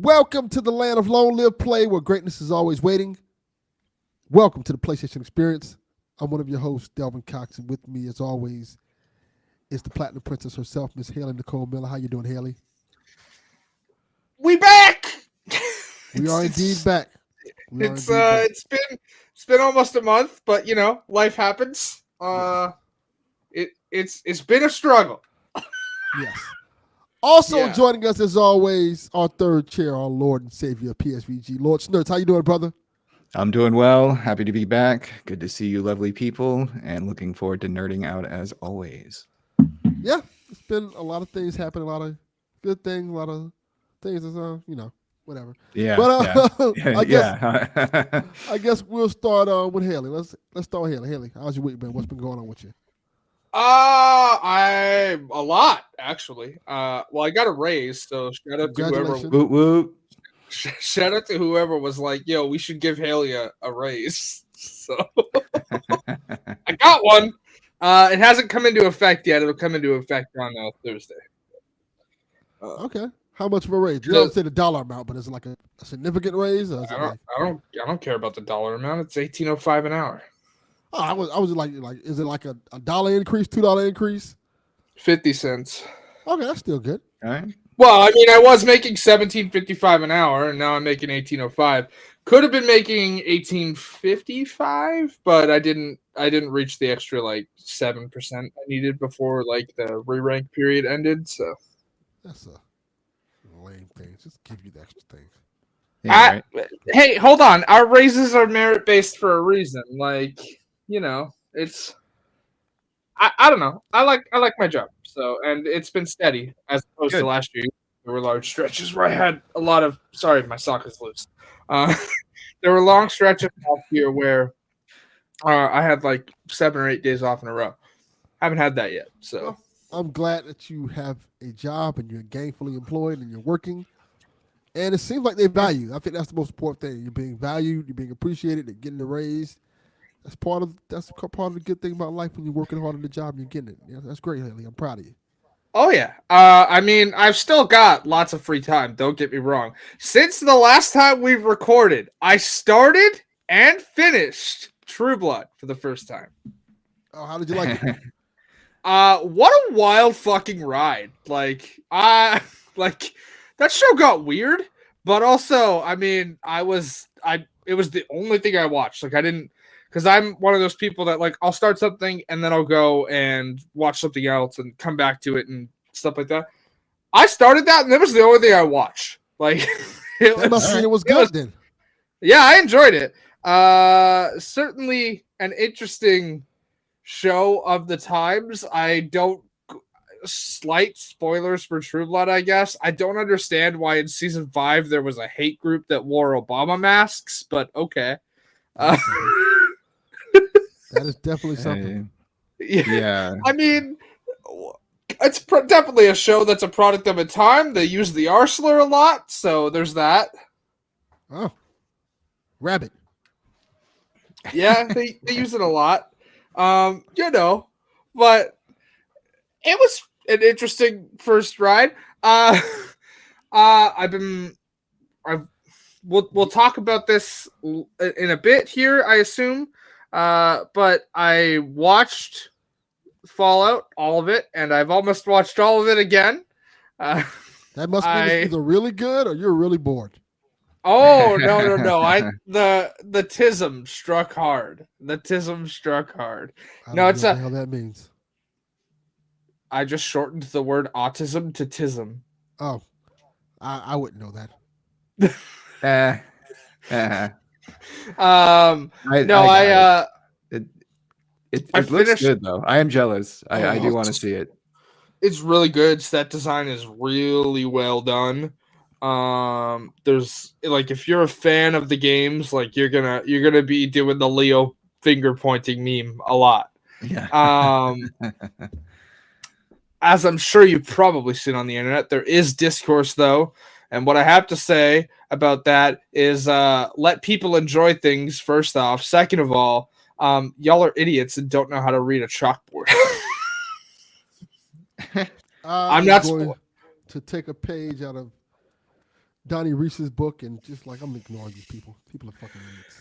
Welcome to the land of long live play where greatness is always waiting. Welcome to the PlayStation Experience. I'm one of your hosts, Delvin Cox, and with me, as always, is the Platinum Princess herself, Miss Haley Nicole Miller. How you doing, Haley? We back. We are indeed back. It's been almost a month, but you know, life happens. It's been a struggle. Yes. Also joining us, as always, our third chair, our Lord and Savior of PSVG, Lord Snurts. How you doing, brother? I'm doing well. Happy to be back. Good to see you lovely people, and looking forward to nerding out as always. Yeah, it's been a lot of things happening, a lot of good things, a lot of things, whatever. Yeah. But Yeah. I guess we'll start with Haley. Let's start with Haley. Haley, how's your week been? What's been going on with you? A lot actually. Well, I got a raise, so shout out to whoever. Woot woot. Shout out to whoever was like, "Yo, we should give Haley a raise." So I got one. It hasn't come into effect yet. It'll come into effect on Thursday. Okay. How much of a raise? You don't say the dollar amount, but is it like a significant raise? Or I don't care about the dollar amount. It's $18.05 an hour. Oh, I was like, is it like a dollar increase, $2 increase? 50 cents. Okay, that's still good. All right. Well, I mean, I was making $17.55 an hour, and now I'm making $18.05. Could have been making $18.55, but I didn't reach the extra like 7% I needed before like the re-rank period ended. So that's a lame thing. Just give you the extra things. Yeah, right. Hey, hold on. Our raises are merit based for a reason. Like, you know, it's. I don't know. I like my job. So, and it's been steady as opposed to last year. There were large stretches where I had a lot of. Sorry, my sock is loose. There were long stretches last year where I had like 7 or 8 days off in a row. Haven't had that yet. So well, I'm glad that you have a job and you're gainfully employed and you're working. And it seems like they value you. I think that's the most important thing. You're being valued. You're being appreciated. They're getting the raise. That's part of the good thing about life when you're working hard on the job and you're getting it. Yeah, that's great, Haley. I'm proud of you. Oh, yeah. I mean, I've still got lots of free time. Don't get me wrong. Since the last time we've recorded, I started and finished True Blood for the first time. Oh, how did you like it? What a wild fucking ride. Like, that show got weird, but also, I mean, it was the only thing I watched. Like, I didn't, because I'm one of those people that, like, I'll start something and then I'll go and watch something else and come back to it and stuff like that. I started that and that was the only thing I watched. Like, it was good then. Yeah, I enjoyed it. Certainly an interesting show of the times. Slight spoilers for True Blood, I guess. I don't understand why in season 5 there was a hate group that wore Obama masks, but okay. That is definitely something. Yeah. I mean, it's definitely a show that's a product of a time. They use the R slur a lot, so there's that. Oh. Rabbit. Yeah, they use it a lot. You know, but it was an interesting first ride. We'll talk about this in a bit here, I assume. But I watched Fallout, all of it, and I've almost watched all of it again. That must mean it's either really good or you're really bored. Oh no! The tism struck hard. The tism struck hard. I No, don't it's know what a. the hell that means. I just shortened the word autism to tism. Oh, I wouldn't know that. Eh, No, got I it looks finished. good though. I am jealous. I do Oh, want to see it. It's really good. Set design is really well done. There's like if you're a fan of the games, like you're gonna be doing the Leo finger pointing meme a lot. Yeah. As I'm sure you've probably seen on the internet, there is discourse though, and what I have to say about that is let people enjoy things first off. Second of all, y'all are idiots and don't know how to read a chalkboard. I'm not going to take a page out of Donnie Reese's book and just like I'm ignoring these people. People are fucking idiots.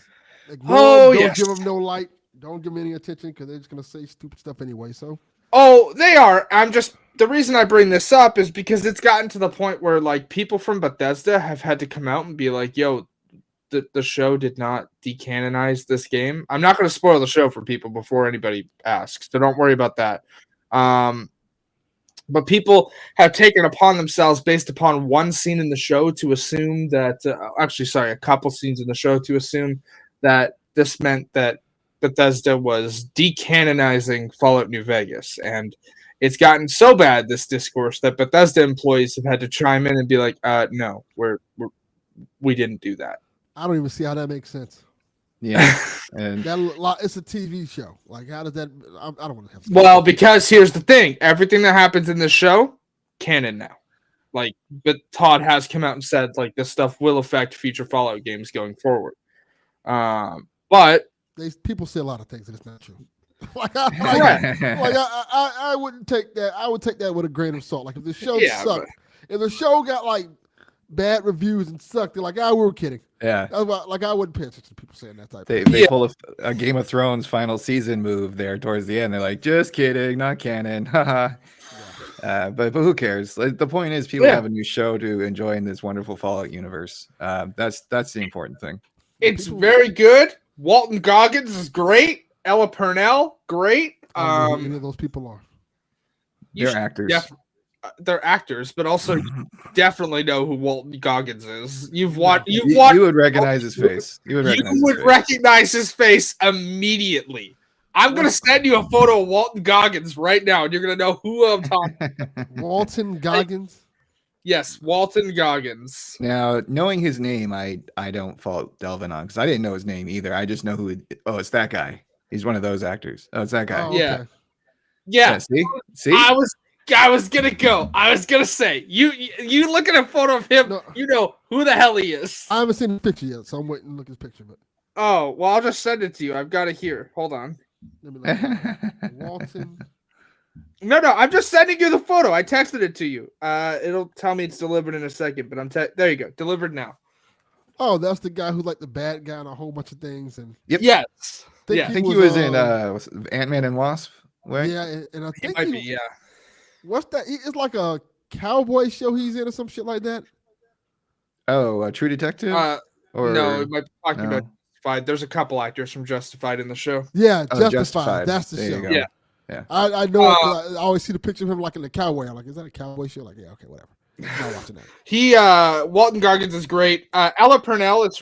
Ignore them, don't give them no light. Don't give them any attention because they're just gonna say stupid stuff anyway. So. Oh, they are. The reason I bring this up is because it's gotten to the point where like people from Bethesda have had to come out and be like, "Yo, the show did not decanonize this game." I'm not going to spoil the show for people before anybody asks, so don't worry about that. But people have taken upon themselves, based upon one scene in the show, to assume that a couple scenes in the show to assume that this meant that Bethesda was decanonizing Fallout New Vegas, and it's gotten so bad, this discourse, that Bethesda employees have had to chime in and be like, "No, we didn't do that." I don't even see how that makes sense. Yeah, and it's a TV show. Like, how does that? I don't want to have. Well, because here's the thing: everything that happens in this show, canon now. Like, but Todd has come out and said like this stuff will affect future Fallout games going forward. But people say a lot of things that it's not true. I wouldn't take that. I would take that with a grain of salt. Like if the show sucked, if the show got like bad reviews and sucked, they're like, we're kidding. Yeah. Like I wouldn't pay attention to people saying that type. They pull a Game of Thrones final season move there towards the end. They're like, just kidding, not canon. Haha. But who cares? Like, the point is, people have a new show to enjoy in this wonderful Fallout universe. That's the important thing. It's very good. Walton Goggins is great. Ella Purnell, great. I don't know who any of those people are. They're actors. They're actors, but also definitely know who Walton Goggins is. You would recognize his face. You would recognize his face immediately. I'm gonna send you a photo of Walton Goggins right now, and you're gonna know who I'm talking about. Walton Goggins. Yes, Walton Goggins. Now, knowing his name, I don't fault Delvin on because I didn't know his name either. I just know it's that guy. He's one of those actors. Oh, it's that guy. Oh, okay. Yeah. See. I was gonna go. I was gonna say you look at a photo of him. No, you know who the hell he is. I haven't seen the picture yet, so I'm waiting to look at his picture. But well, I'll just send it to you. I've got it here. Hold on. Walton. No, I'm just sending you the photo. I texted it to you. It'll tell me it's delivered in a second, but there you go. Delivered now. Oh, that's the guy who's like the bad guy in a whole bunch of things. And yep. Yes. I think he was in Ant-Man and Wasp. Right? Yeah, and I think he might be. Yeah. What's that? It's like a cowboy show he's in or some shit like that. Oh, True Detective? No, it might be talking about Justified. There's a couple actors from Justified in the show. Yeah, Justified. That's the show. Yeah. I know. I always see the picture of him like in the cowboy. I'm like, is that a cowboy show? Like, yeah, okay, whatever. I'm not watching that. Walton Goggins is great. Ella Purnell is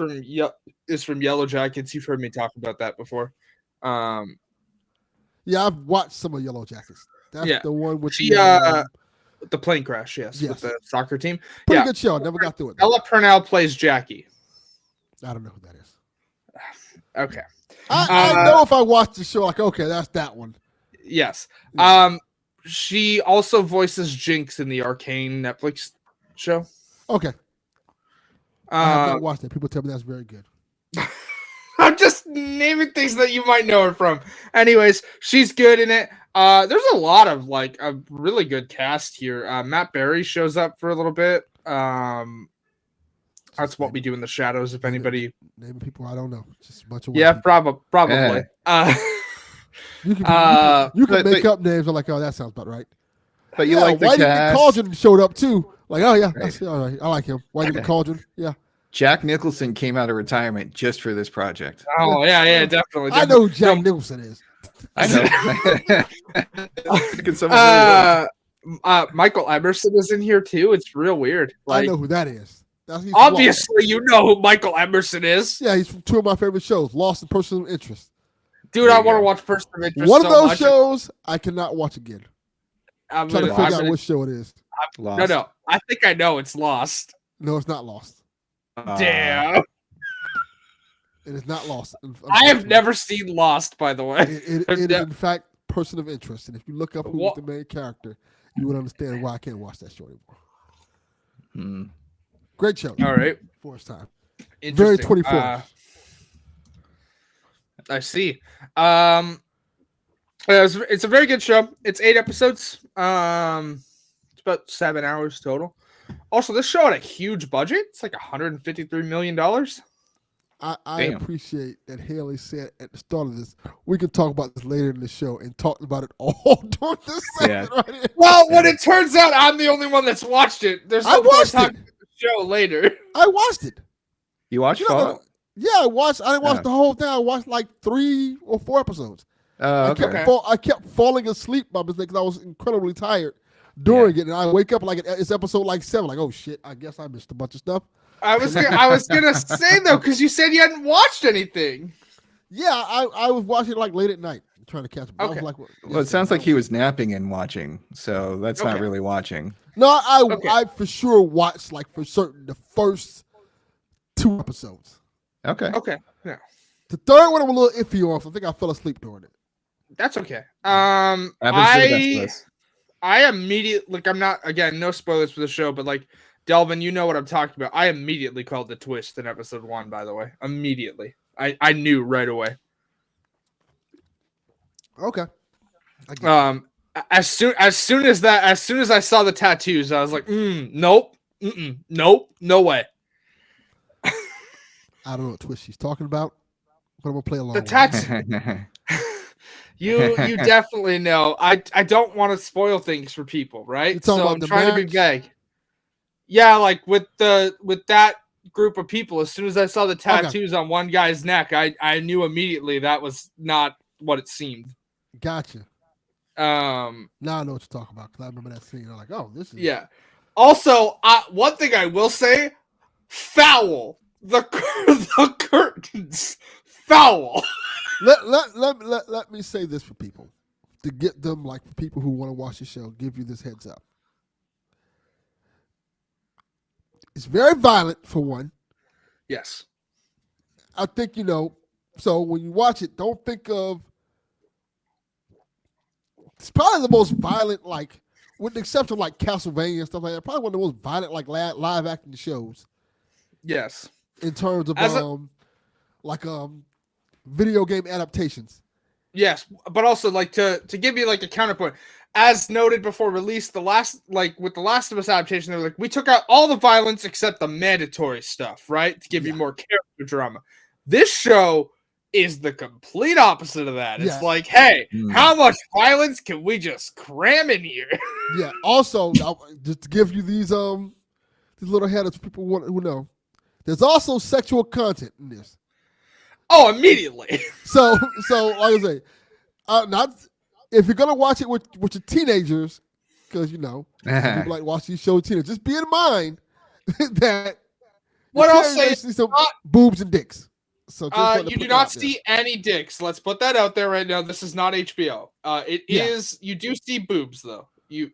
from Yellow Jackets. You've heard me talk about that before. Yeah, I've watched some of Yellow Jackets. That's the one with the plane crash. Yes, with the soccer team. Pretty good show. Never got through it. Ella Purnell plays Jackie. I don't know who that is. Okay. I know if I watch the show, like, okay, that's that one. Yes. She also voices Jinx in the Arcane Netflix show. Okay. I have not watched it. People tell me that's very good. I'm just naming things that you might know her from. Anyways, she's good in it. There's a lot of like a really good cast here. Matt Berry shows up for a little bit. That's what we do in the shadows. If anybody naming people I don't know, just a bunch of probably. You can make up names. I'm like, oh, that sounds about right. But you like the cast. Cauldron showed up too. Like, oh yeah, that's all right. I like him. Whitey the Cauldron. Yeah. Jack Nicholson came out of retirement just for this project. Oh yeah, definitely. I know who Jack Nicholson is. I know. Can someone really Michael Emerson is in here too. It's real weird. I know who that is. He's Obviously, you know who Michael Emerson is. Yeah, he's from two of my favorite shows, Lost and Personal Interest. Dude, I want to watch Person of Interest. One of those shows I cannot watch again. I'm trying to figure out which show it is. No. I think I know it's Lost. No, it's not Lost. Damn. It is not Lost. I have never seen Lost, by the way. It is, in fact, Person of Interest. And if you look up who's the main character, you would understand why I can't watch that show anymore. Great show. All right. For its time. Very 24. I see. It's a very good show. It's 8 episodes. It's about 7 hours total. Also, this show had a huge budget. It's like $153 million. I appreciate that Haley said at the start of this, we can talk about this later in the show, and talked about it all during this segment right here. Well, when it turns out I'm the only one that's watched it, there's no point talking about the show later. I watched it. You watched it? Yeah, I watched. I didn't watch the whole thing. I watched like 3 or 4 episodes. Okay. I kept falling asleep by mistake because I was incredibly tired during it, and I wake up like it's episode like 7. Like, oh shit! I guess I missed a bunch of stuff. I was gonna say though, because you said you hadn't watched anything. Yeah, I was watching like late at night, trying to catch up. Okay. I was like, well, it sounds like he was napping and watching, so that's not really watching. No, I for sure watched like for certain the first 2 episodes. Okay. Yeah. The third one I'm a little iffy on. So I think I fell asleep during it. That's okay. I immediately, I'm not, again, no spoilers for the show, but like, Delvin, you know what I'm talking about. I immediately called the twist in episode 1, by the way. Immediately. I knew right away. Okay. As soon as I saw the tattoos, I was like, nope, no way. I don't know what twist she's talking about, but I'm gonna play along. The tattoo. You definitely know. I don't want to spoil things for people, right? So I'm trying to be vague. Yeah, like with that group of people, as soon as I saw the tattoos on one guy's neck, I knew immediately that was not what it seemed. Gotcha. Now I know what you're talking about because I remember that scene. I'm like, oh, this is Also, one thing I will say, foul. The curtains, foul. Let me say this for people to get them, like for people who want to watch the show, give you this heads up. It's very violent for one. Yes. I think so when you watch it, don't think of. It's probably the most violent, like with the exception of like Castlevania and stuff like that. Probably one of the most violent like live acting shows. Yes. In terms of video game adaptations. Yes, but also like to give you like a counterpoint, as noted before release, with the Last of Us adaptation, they were like, we took out all the violence except the mandatory stuff, right? To give you more character drama. This show is the complete opposite of that. It's like, hey, how much violence can we just cram in here? Yeah. Also, just to give you these little headers for people who know. There's also sexual content in this. Oh, immediately. So like I say, not if you're gonna watch it with your teenagers, because people like watch these shows with teenagers. Just be in mind that what I'll say is some boobs and dicks. So you do not see any dicks. Let's put that out there right now. This is not HBO. It is. You do see boobs though. You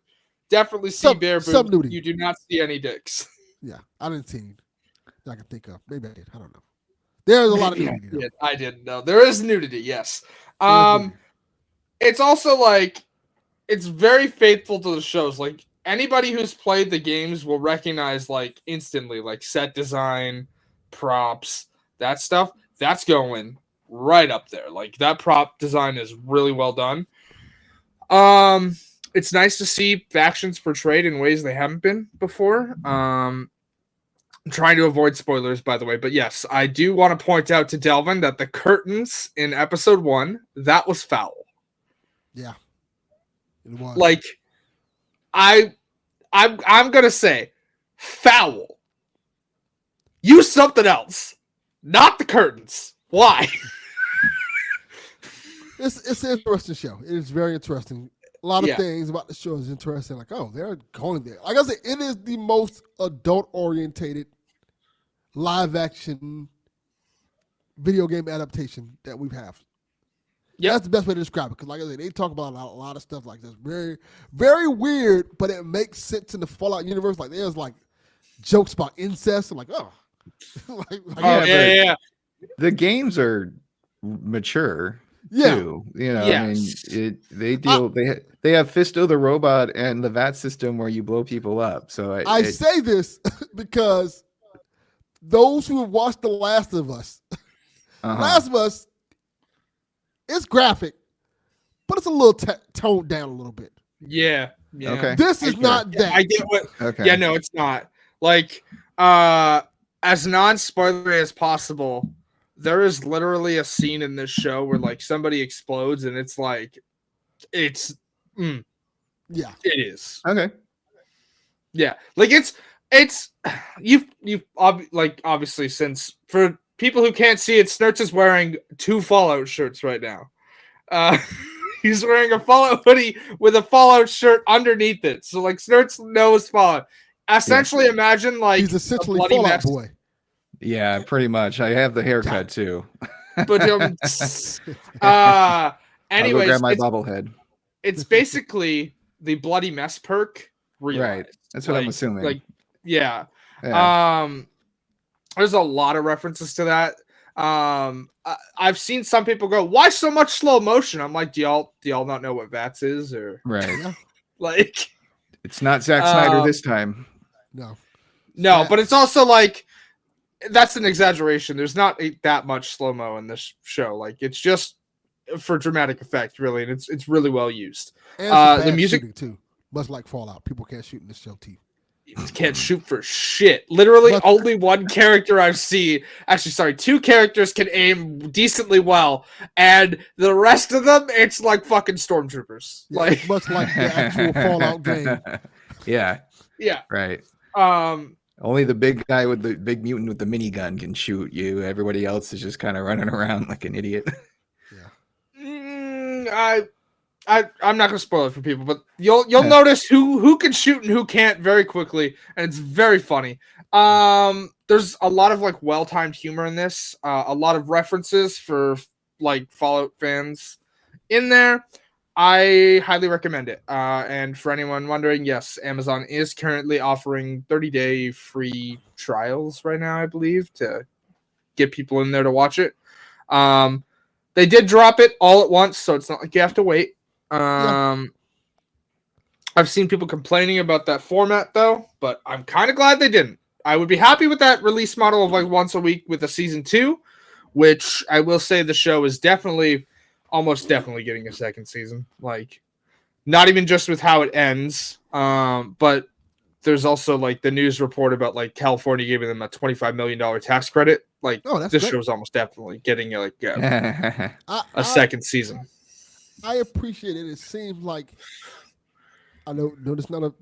definitely see bare boobs. Some nudity. You do not see any dicks. Yeah, I didn't see any. I can think of. Maybe I did. I don't know. There's a lot of nudity. I didn't know. There is nudity, yes. It's also like it's very faithful to the shows. Like anybody who's played the games will recognize like instantly, like set design, props, that stuff. That's going right up there. Like that prop design is really well done. It's nice to see factions portrayed in ways they haven't been before. I'm trying to avoid spoilers, by the way, but yes, I do want to point out to Delvin that the curtains in episode 1, that was foul. Yeah, it was. Like, I'm gonna say foul. Use something else, not the curtains. Why? It's an interesting show. It is very interesting. A lot of Yeah. things about the show is interesting. Like, oh, they're going there. Like I said, it is the most adult orientated live action video game adaptation that we have. Yep. That's the best way to describe it. Because, like I said, they talk about a lot of stuff like this. Very, very weird, but it makes sense in the Fallout universe. Like, there's like jokes about incest. And like, oh. Yeah. The games are mature. Yeah. Too. You know, Yes. I mean, they have Fisto the robot and the VAT system where you blow people up. So I say this because those who have watched The Last of Us, Last of Us, it's graphic, but it's a little toned down a little bit. Yeah. Okay. This is not that. I get what. Okay. Yeah, no, it's not. Like, as non-spoilery as possible, there is literally a scene in this show where like somebody explodes, and it's like, Yeah. it is. Okay. Yeah, like it's you've obviously, since for people who can't see it, Snurts is wearing 2 Fallout shirts right now. He's wearing a Fallout hoodie with a Fallout shirt underneath it. So like Snurts knows Fallout. Essentially, imagine like he's essentially a bloody Fallout mess. boy. Yeah, pretty much. I have the haircut too. But I'll anyways, go grab my bobblehead. it's basically the bloody mess perk realized. Right. That's what I'm assuming. Like, yeah. Yeah. There's a lot of references to that. I've seen some people go, "Why so much slow motion?" I'm like, do y'all not know what VATS is, or Right. like? It's not Zack Snyder this time. No, but it's also like that's an exaggeration. There's not that much slow mo in this show. Like it's just for dramatic effect, really, and it's really well used. And the music shooting too, much like Fallout. People can't shoot in this show too. Can't shoot for shit. Literally, only one character I've seen. Actually, sorry, 2 characters can aim decently well, and the rest of them, it's like fucking stormtroopers. Yeah, like much like the actual Fallout game. Yeah. Right. Only the big guy with the big mutant with the minigun can shoot you. Everybody else is just kind of running around like an idiot. I'm not gonna spoil it for people, but you'll notice who can shoot and who can't very quickly, and it's very funny. There's a lot of like well-timed humor in this, a lot of references for like Fallout fans in there. I highly recommend it. And for anyone wondering, yes, Amazon is currently offering 30-day free trials right now, I believe, to get people in there to watch it. They did drop it all at once, so it's not like you have to wait. I've seen people complaining about that format though, but I'm kind of glad they didn't. I would be happy with that release model of like once a week with a season 2, which I will say the show is almost definitely getting a second season. Like, not even just with how it ends, but there's also like the news report about like California giving them a $25 million tax credit. Like, this show's almost definitely getting like a second season. I appreciate it. It seems like I know it's not a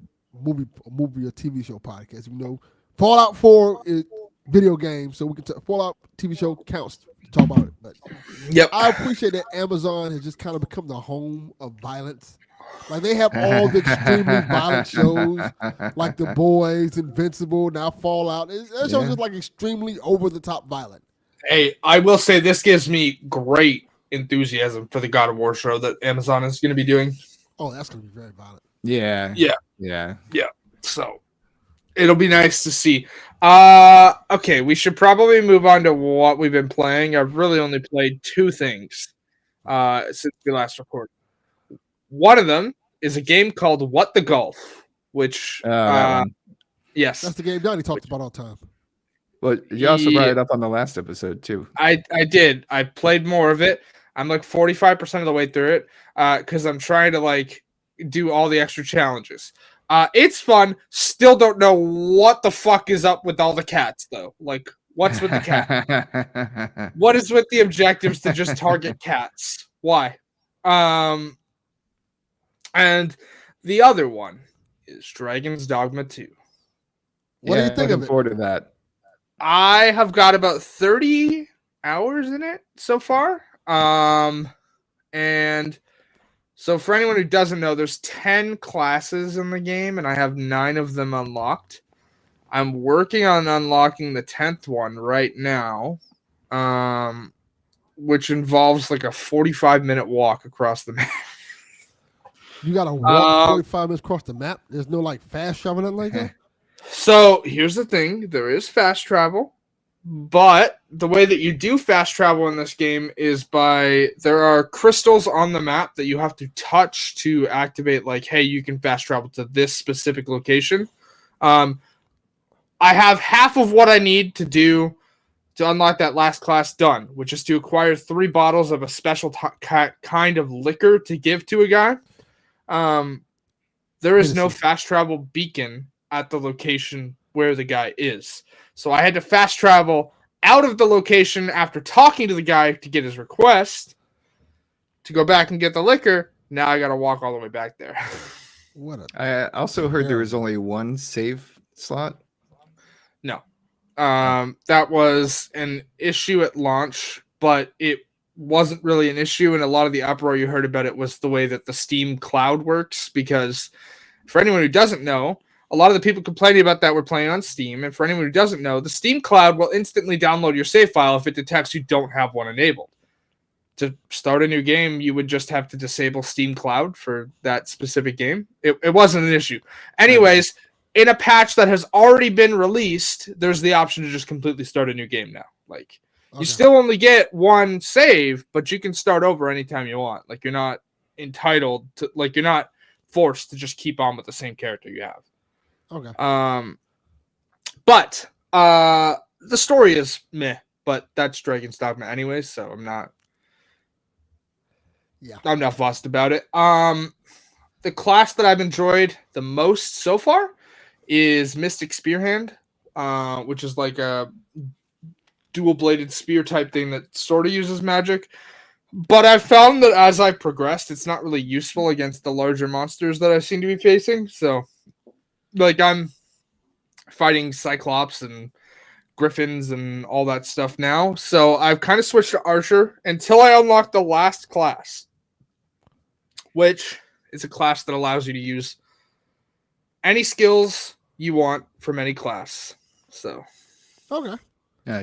movie or TV show podcast. You know, Fallout 4 is video game, so we can Fallout TV show counts to talk about it. But I appreciate that Amazon has just kind of become the home of violence. Like they have all the extremely violent shows, like The Boys, Invincible, now Fallout. That show's just like extremely over the top violent. Hey, I will say this gives me great enthusiasm for the God of War show that Amazon is going to be doing. Oh, that's going to be very violent. Yeah. So it'll be nice to see. Okay, we should probably move on to what we've been playing. I've really only played 2 things since we last recorded. One of them is a game called What the Golf, which yes, that's the game Donnie talks about all the time. Well, you also brought it up on the last episode too. I did. I played more of it. I'm like 45% of the way through it because I'm trying to like do all the extra challenges. It's fun. Still don't know what the fuck is up with all the cats though. Like, what's with the cat? What is with the objectives to just target cats? Why? And the other one is Dragon's Dogma 2. What do you think of it? Forward to that. I have got about 30 hours in it so far. And so for anyone who doesn't know, there's 10 classes in the game, and I have 9 of them unlocked. I'm working on unlocking the 10th one right now, which involves like a 45-minute walk across the map. You got to walk 45 minutes across the map? There's no like fast travel, nothing like that? So here's the thing. There is fast travel, but the way that you do fast travel in this game is there are crystals on the map that you have to touch to activate, like, hey, you can fast travel to this specific location. I have half of what I need to do to unlock that last class done, which is to acquire 3 bottles of a special kind of liquor to give to a guy. There is no fast travel beacon at the location where the guy is. So I had to fast travel out of the location after talking to the guy to get his request to go back and get the liquor. Now I got to walk all the way back there. I also heard there was only one save slot. No. That was an issue at launch, but it wasn't really an issue, and a lot of the uproar you heard about it was the way that the Steam cloud works, because for anyone who doesn't know, a lot of the people complaining about that were playing on Steam, and for anyone who doesn't know, the Steam cloud will instantly download your save file if it detects you don't have one enabled. To start a new game, you would just have to disable Steam cloud for that specific game. It wasn't an issue. Anyways, in a patch that has already been released, there's the option to just completely start a new game now. Like, you still only get one save, but you can start over anytime you want. Like, you're not entitled to, like, you're not forced to just keep on with the same character you have. Okay. But the story is meh, but that's Dragon's Dogma anyways, so I'm not fussed about it. The class that I've enjoyed the most so far is Mystic Spearhand, which is like a dual-bladed spear type thing that sort of uses magic. But I've found that as I progressed, it's not really useful against the larger monsters that I seem to be facing. So, like, I'm fighting Cyclops and Griffins and all that stuff now. So I've kind of switched to Archer until I unlock the last class, which is a class that allows you to use any skills you want from any class. So, okay.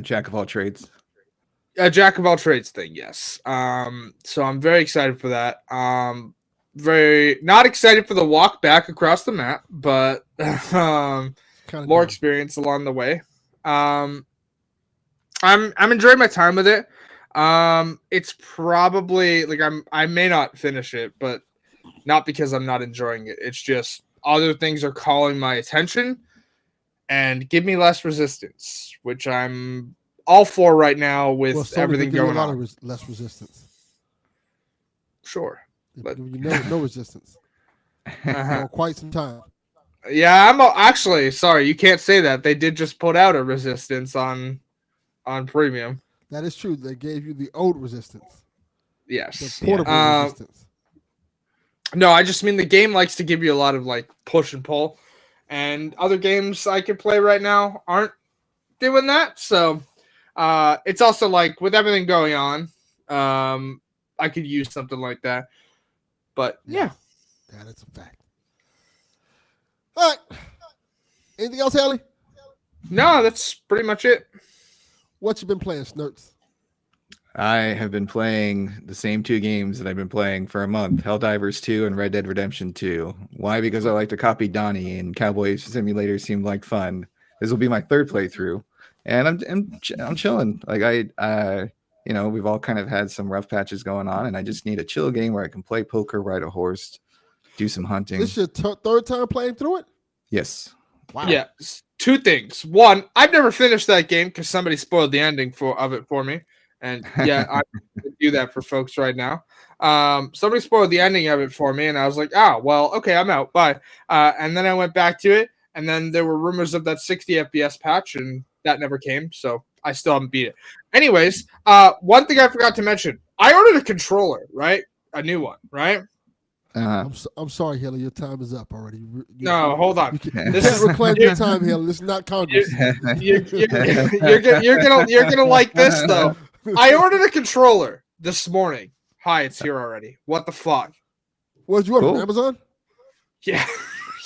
Jack of all trades. A jack of all trades thing, yes. So I'm very excited for that. Very not excited for the walk back across the map, but more experience along the way. I'm enjoying my time with it. It's probably like I may not finish it, but not because I'm not enjoying it. It's just other things are calling my attention and give me less resistance, which I'm all for right now with everything going on. Less resistance. Sure. But no resistance. For quite some time. Yeah, I'm actually sorry. You can't say that. They did just put out a resistance on premium. That is true. They gave you the old resistance. Yes. The portable resistance. No, I just mean the game likes to give you a lot of like push and pull, and other games I can play right now aren't doing that. So it's also like with everything going on, I could use something like that. But yeah. That is a fact. All right. Anything else, Haley? No, that's pretty much it. What you been playing, Snurts? I have been playing the same 2 games that I've been playing for a month, Helldivers 2 and Red Dead Redemption 2. Why? Because I like to copy Donnie, and Cowboy Simulator seemed like fun. This will be my 3rd playthrough, and I'm chilling. Like we've all kind of had some rough patches going on, and I just need a chill game where I can play poker, ride a horse, do some hunting. This is your 3rd time playing through it? Yes. Wow. Yeah. 2 things. One, I've never finished that game because somebody spoiled the ending of it for me. And yeah, I do that for folks right now. Somebody spoiled the ending of it for me, and I was like, well, okay, I'm out. Bye. And then I went back to it, and then there were rumors of that 60 FPS patch, and that never came, so I still haven't beat it. Anyways, one thing I forgot to mention. I ordered a controller, right? A new one, right? I'm sorry, Haley. Your time is up already. No, hold on. You This can't is reclaim your time, Haley. This is not Congress. you're gonna like this though. I ordered a controller this morning. Hi, it's here already. What the fuck? What did you order? Cool. Amazon? Yeah,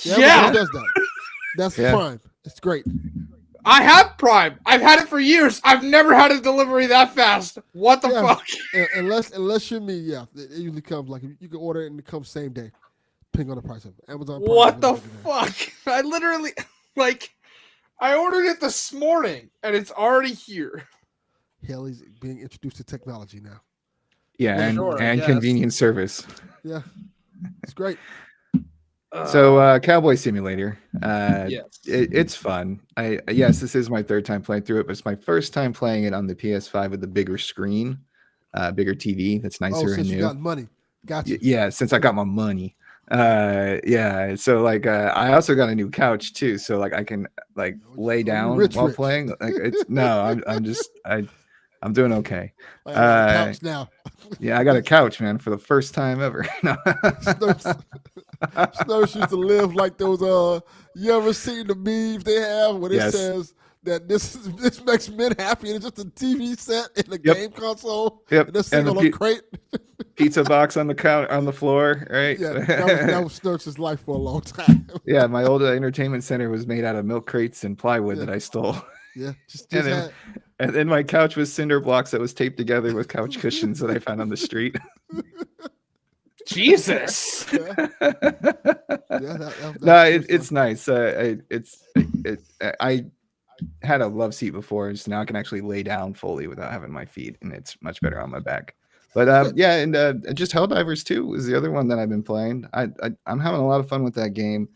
Amazon does that. That's Prime. It's great. I have Prime. I've had it for years. I've never had a delivery that fast. What the fuck? Unless you're me, it usually comes like you can order it and it comes same day, depending on the price of it. Amazon Prime. What the fuck? I literally I ordered it this morning and it's already here. Haley's being introduced to technology now. Yeah, Sure, and yes. convenient service. Yeah, it's great. So Cowboy Simulator, yes. It's fun. Yes, this is my third time playing through it, but it's my first time playing it on the PS5 with the bigger screen, bigger TV that's nicer and Since new. you got money, gotcha. Yeah, since I got my money. So I also got a new couch too, so like I can like lay down while playing. Like I'm doing okay. I got a couch now. Yeah, I got a couch, man, for the first time ever. Snurse used to live like those. You ever seen the memes they have where it says that this makes men happy and it's just a TV set and a game console? Yep. And they're sitting on a crate. Pizza box on the floor, right? Yeah, that was Snurse's life for a long time. Yeah, my old entertainment center was made out of milk crates and plywood that I stole. Yeah, and then my couch was cinder blocks that was taped together with couch cushions that I found on the street. Jesus. It's nice. I had a love seat before, so now I can actually lay down fully without having my feet, and it's much better on my back. But just Helldivers 2 is the other one that I've been playing. I'm having a lot of fun with that game.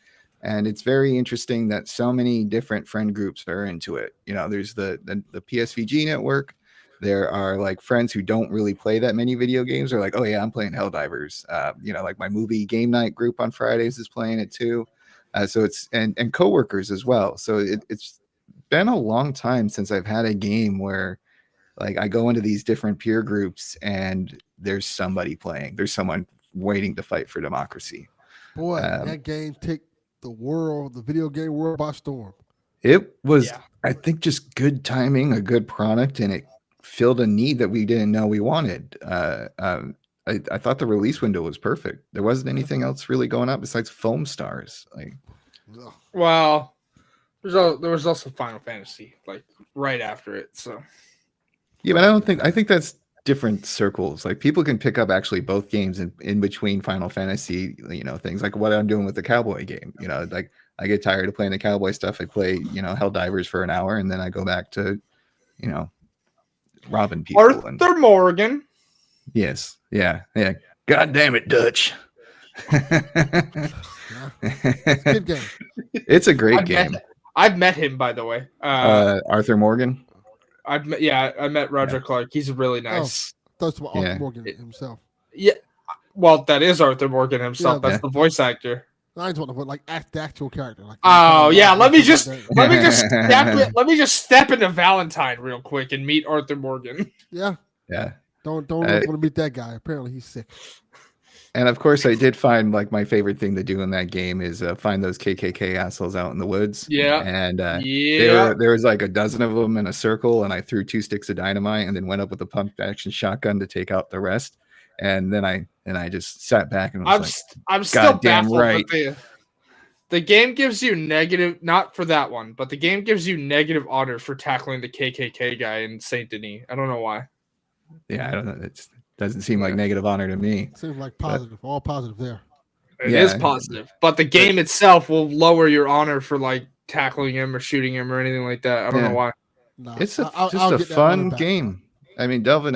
And it's very interesting that so many different friend groups are into it. You know, there's the PSVG network. There are like friends who don't really play that many video games. Are like, oh yeah, I'm playing Helldivers. Like my movie game night group on Fridays is playing it too. So it's and coworkers as well. So it's been a long time since I've had a game where like I go into these different peer groups and there's somebody playing. There's someone waiting to fight for democracy. Boy, that game take the video game world by storm. It was, I think, just good timing, a good product, and it filled a need that we didn't know we wanted. I thought the release window was perfect. There wasn't anything else really going on besides Foam Stars. Well, there was also Final Fantasy like right after it. So yeah, but I think that's different circles. Like people can pick up actually both games in between Final Fantasy, things like what I'm doing with the Cowboy game. Like I get tired of playing the Cowboy stuff. I play, Helldivers for an hour and then I go back to, robbing people. Arthur Morgan. Yes. Yeah. Yeah. God damn it, Dutch. It's a good game. It's a great game. I've met him, by the way. Arthur Morgan. I met Roger Clark. He's really nice. That's Arthur Morgan himself. Yeah, well, that is Arthur Morgan himself. That's the voice actor. I just want to put like the actual character. Like, let me just step into Valentine real quick and meet Arthur Morgan. Yeah. Don't want to meet that guy. Apparently he's sick. And of course, I did find like my favorite thing to do in that game is find those KKK assholes out in the woods. Yeah. And there was like a dozen of them in a circle, and I threw 2 sticks of dynamite and then went up with a pump action shotgun to take out the rest. And then I just sat back and I'm still baffled. Right. The game gives you negative, not for that one, but the game gives you negative honor for tackling the KKK guy in Saint Denis. I don't know why. Yeah, I don't know. It doesn't seem like negative honor to me. Seems like positive. All positive there. It is positive, but the game itself will lower your honor for like tackling him or shooting him or anything like that. I don't know why. No, it's just a fun game. I mean, Delvin,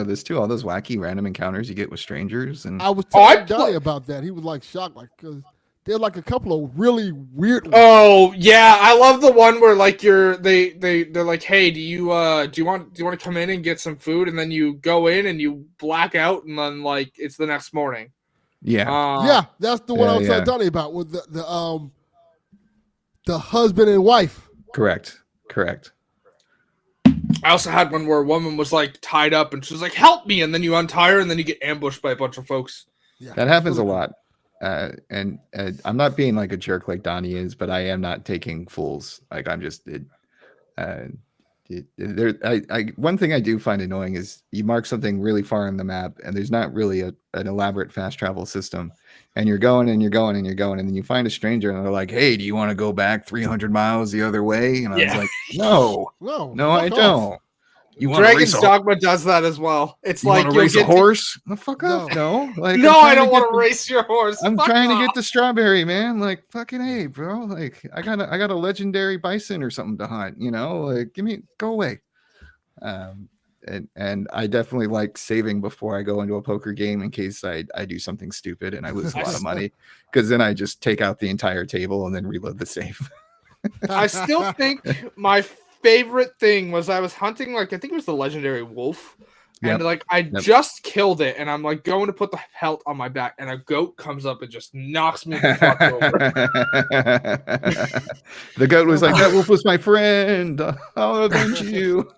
this too. All those wacky random encounters you get with strangers, and I was telling Johnny about that. He was like shocked, like because they're like a couple of really weird ones. Oh yeah, I love the one where like they're like, hey, do you want to come in and get some food, and then you go in and you black out, and then like it's the next morning. Yeah, that's the one I was telling Johnny about with the husband and wife. Correct. I also had one where a woman was like tied up and she was like, help me, and then you untie her and then you get ambushed by a bunch of folks. Yeah, That it's happens really a cool. lot. And I'm not being like a jerk like Donnie is, but I am not taking fools. Like I'm just uh, there. One thing I do find annoying is you mark something really far on the map, and there's not really an elaborate fast travel system, and you're going and you're going and you're going, and then you find a stranger, and they're like, "Hey, do you want to go back 300 miles the other way?" And I was Yeah. like, "No, No, no, I fuck off. don't. You want to race Dragon's a Dogma does that as well. It's you want to like you'll race a get to. horse? The fuck off, No. no. Like No, I don't want to race your horse. I'm Fuck trying to off. get the strawberry, man. Like fucking hey, bro. Like I got a legendary bison or something to hunt. You know, like go away. Um, and I definitely like saving before I go into a poker game in case I do something stupid and I lose a lot of money, because then I just take out the entire table and then reload the safe. I still think my favorite thing was I was hunting, like, I think it was the legendary wolf. And Yep. like I Yep. just killed it, and I'm like going to put the pelt on my back, and a goat comes up and just knocks me the fuck over. The goat was like, "That wolf was my friend. I'll avenge you."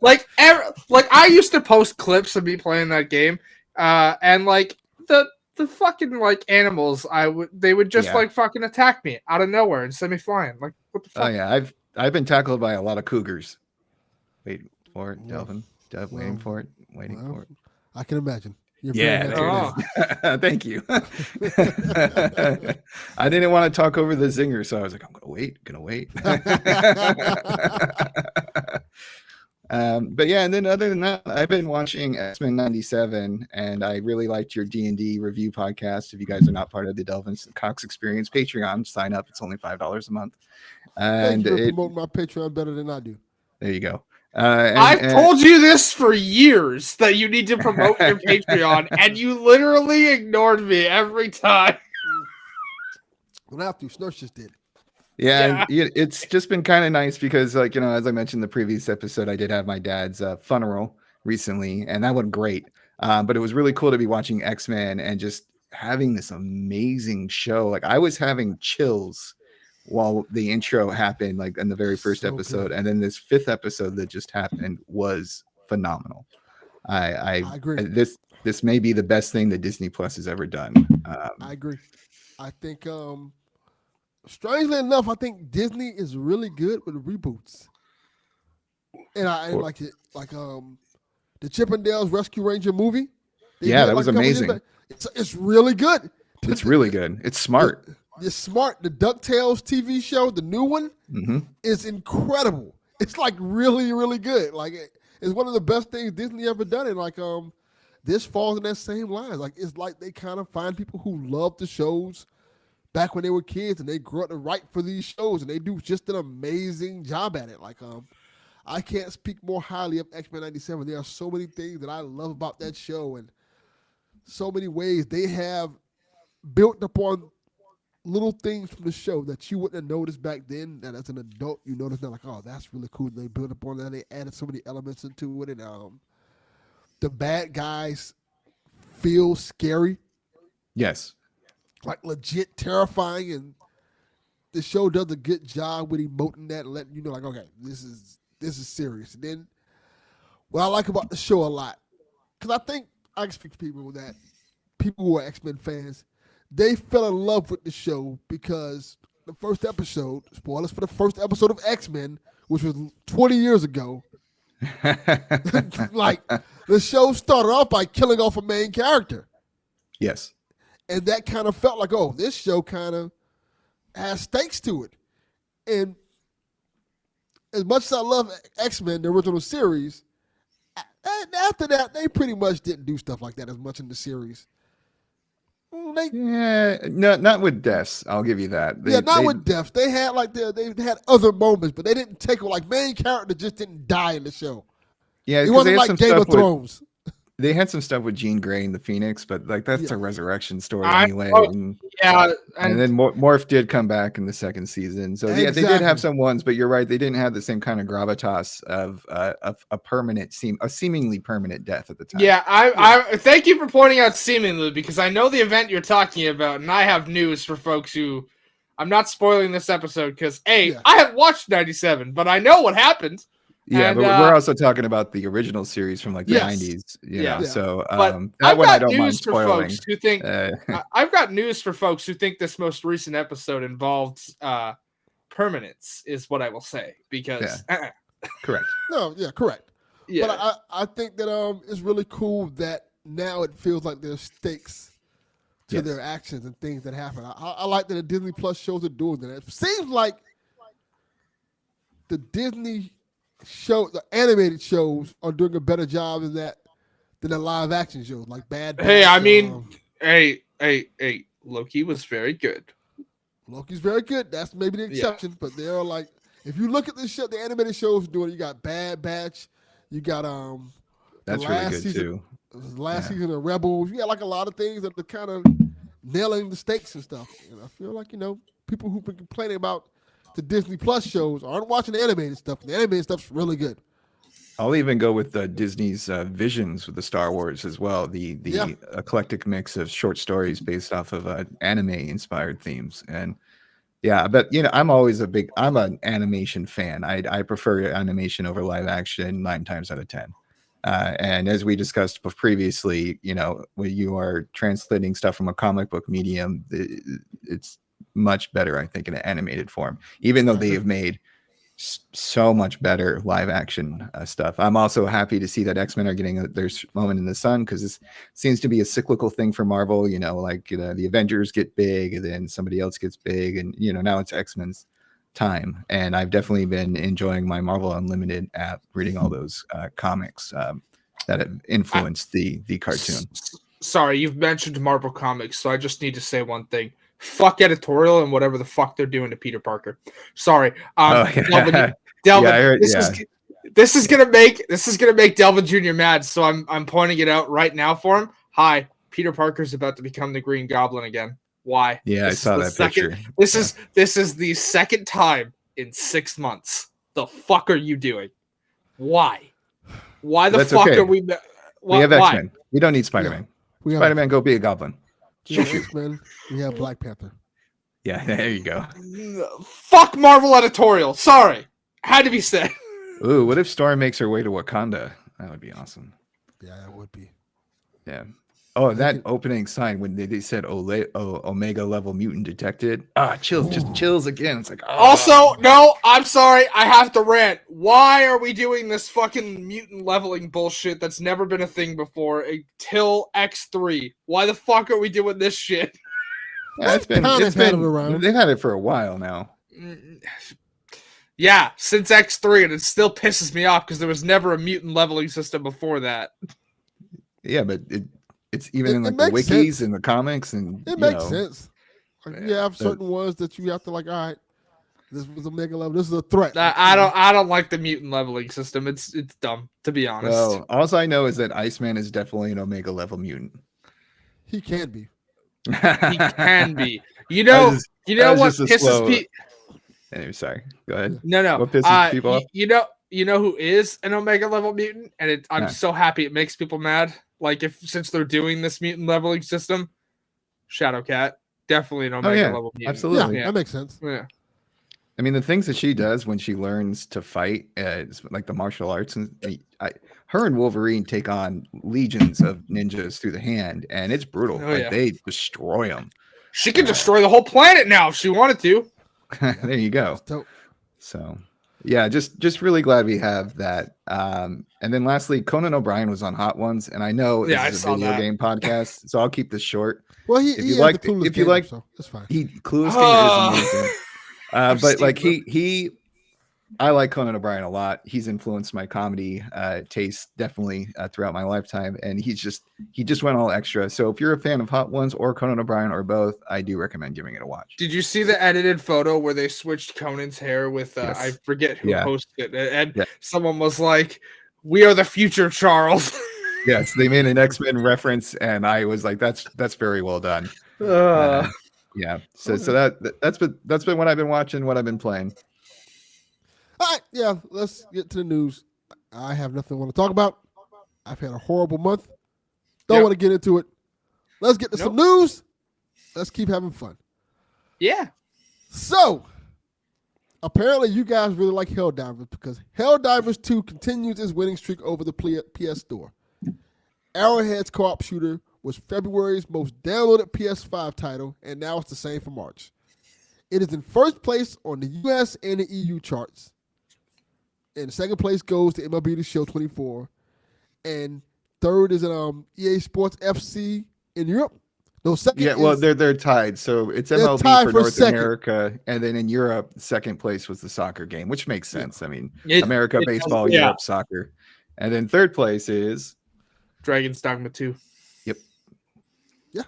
Like I used to post clips of me playing that game, and like the fucking like animals, they would just Yeah. like fucking attack me out of nowhere and send me flying. Like what the fuck? Oh yeah, I've been tackled by a lot of cougars. Wait for it, Well, Delvin. Waiting for it. Waiting for it. I can imagine. You're Yeah, very there handsome it man. is. Thank you. I didn't want to talk over the zinger, so I was like, I'm gonna wait. But yeah, and then other than that, I've been watching X-Men 97, and I really liked your D&D review podcast. If you guys are not part of the Delvin Cox Experience Patreon, sign up. It's only $5 a month. Thank And you for promoting my Patreon better than I do. there you go. I've told you this for years that you need to promote your Patreon, and you literally ignored me every time. Don't have to. Snurch just did. Yeah, it's just been kind of nice because, like, you know, as I mentioned in the previous episode, I did have my dad's funeral recently, and that went great. But it was really cool to be watching X-Men and just having this amazing show. Like, I was having chills while the intro happened, like in the very first episode, and then this 5th episode that just happened was phenomenal. I agree. This may be the best thing that Disney Plus has ever done. I agree. I think, strangely enough, I think Disney is really good with reboots. And I like it, like the Chippendales Rescue Ranger movie. Yeah, that was amazing. It's really good. It's really good. It's smart. It's smart. The DuckTales TV show, the new one, is incredible. It's like really, really good. Like it's one of the best things Disney ever done. And like this falls in that same line. Like it's like they kind of find people who love the shows back when they were kids and they grew up to write for these shows and they do just an amazing job at it. Like I can't speak more highly of X-Men 97. There are so many things that I love about that show and so many ways they have built upon little things from the show that you wouldn't have noticed back then, that as an adult you notice now, like, oh, that's really cool. They built upon that. They added so many elements into it, and the bad guys feel scary, Yes. like legit terrifying, and the show does a good job with emoting that and letting you know, like, okay, this is serious. And then what I like about the show a lot, because I think I can speak to people who are X-Men fans, they fell in love with the show because the first episode, spoilers for the first episode of X-Men, which was 20 years ago, like the show started off by killing off a main character. Yes. And that kind of felt like, oh, this show kind of has stakes to it. And as much as I love X-Men, the original series, after that, they pretty much didn't do stuff like that as much in the series. Not with deaths. I'll give you that. With deaths. They had they had other moments, but they didn't take like main character just didn't die in the show. Yeah, it wasn't like Game of Thrones. They had some stuff with Jean Grey and the Phoenix, but like that's a resurrection story anyway. And then Morph did come back in the second season, so yeah, they did have some ones. But you're right, they didn't have the same kind of gravitas of a seemingly permanent death at the time. Yeah, I thank you for pointing out seemingly, because I know the event you're talking about, and I have news for folks who. I'm not spoiling this episode because I have watched 97, but I know what happened. Yeah, And, but we're also talking about the original series from like the Yes. 90s, you Yeah. know. So But that I've one I got don't mind news for spoiling. folks who think Uh, I've got news for folks who think this most recent episode involved permanence, is what I will say, because correct. No, yeah, correct. yeah, But I think that it's really cool that now it feels like there's stakes to Yes. their actions and things that happen. I like that the Disney Plus shows are doing that. It seems like the Disney the animated shows are doing a better job in that than the live action shows, like Bad Batch. hey, I mean, hey, Loki was very good. Loki's very good. That's maybe the exception, but they are like, if you look at the show, the animated shows doing it, you got Bad Batch, you got That's really good too. Last season of Rebels. You got like a lot of things that are kind of nailing the stakes and stuff. And I feel like, people who've been complaining about the Disney Plus shows aren't watching the animated stuff. The animated stuff's really good. I'll even go with Disney's Visions with the Star Wars as well. The eclectic mix of short stories based off of anime inspired themes. And yeah, but I'm always I'm an animation fan. I prefer animation over live action 9 times out of 10. And as we discussed previously, when you are translating stuff from a comic book medium, it's much better, I think, in an animated form, even though they have made so much better live action stuff. I'm also happy to see that X-Men are getting their moment in the sun, because this seems to be a cyclical thing for Marvel. The Avengers get big and then somebody else gets big, and now it's X-Men's time. And I've definitely been enjoying my Marvel Unlimited app, reading all those comics that have influenced the cartoon. Sorry, you've mentioned Marvel Comics, so I just need to say one thing. Fuck editorial and whatever the fuck they're doing to Peter Parker. Sorry, Delvin. This is gonna make Delvin Jr. mad. So I'm pointing it out right now for him. Hi, Peter Parker's about to become the Green Goblin again. Why? Yeah, I saw that picture. This is the second time in 6 months. The fuck are you doing? Why? Why the fuck are we? We have X-Men. We don't need Spider-Man. Spider-Man, go be a goblin. X-Men. We have Black Panther. Yeah, there you go. Fuck Marvel editorial. Sorry, had to be said. Ooh, what if Storm makes her way to Wakanda? That would be awesome. Yeah, that would be. Yeah. Oh, that opening sign when they said Omega level mutant detected. Chills, just chills again. It's like, Also, no, I'm sorry, I have to rant. Why are we doing this fucking mutant leveling bullshit that's never been a thing before until X3? Why the fuck are we doing this shit? Yeah, it's been around. They've had it for a while now. Yeah, since X3, and it still pisses me off because there was never a mutant leveling system before that. Yeah, but it's even in like the wikis and the comics, and it makes sense. Like, you have certain ones that you have to like. All right, this was a mega level. This is a threat. I don't like the mutant leveling system. It's dumb, to be honest. Well, all I know is that Iceman is definitely an Omega level mutant. He can be. He can be. You know what pisses people. Anyway, sorry. Go ahead. No. What pisses people off? You know who is an Omega level mutant, and I'm so happy it makes people mad. Like since they're doing this mutant leveling system, Shadowcat, definitely an Omega level mutant. Absolutely, that makes sense. Yeah. I mean, the things that she does when she learns to fight, like the martial arts, and her and Wolverine take on legions of ninjas through the hand, and it's brutal. They destroy them. She can destroy the whole planet now if she wanted to. There you go. So, yeah, just really glad we have that. And then lastly, Conan O'Brien was on Hot Ones, and I know this is a video game podcast, so I'll keep this short. Well, if you like, so that's fine. Clueless Game is amazing. But like I like Conan O'Brien a lot. He's influenced my comedy taste definitely throughout my lifetime, and he just went all extra. So if you're a fan of Hot Ones or Conan O'Brien or both, I do recommend giving it a watch. Did you see the edited photo where they switched Conan's hair with Yes. I forget who posted it, and someone was like, "We are the future, Charles." Yes, they made an X-Men reference, and I was like, "That's very well done." Yeah. So that's been what I've been watching, what I've been playing. All right, yeah, let's get to the news. I have nothing I want to talk about. I've had a horrible month. Don't want to get into it. Let's get to some news. Let's keep having fun. Yeah. So, apparently you guys really like Helldivers because Helldivers 2 continues its winning streak over the PS Store. Arrowhead's co-op shooter was February's most downloaded PS5 title, and now it's the same for March. It is in first place on the US and the EU charts. And second place goes to MLB The Show 24. And third is EA Sports FC in Europe. No, second. Yeah, well, they're tied. So it's MLB for North America, and then in Europe, second place was the soccer game, which makes sense. I mean, America baseball, Europe soccer, and then third place is Dragon's Dogma 2. Yep. Yeah.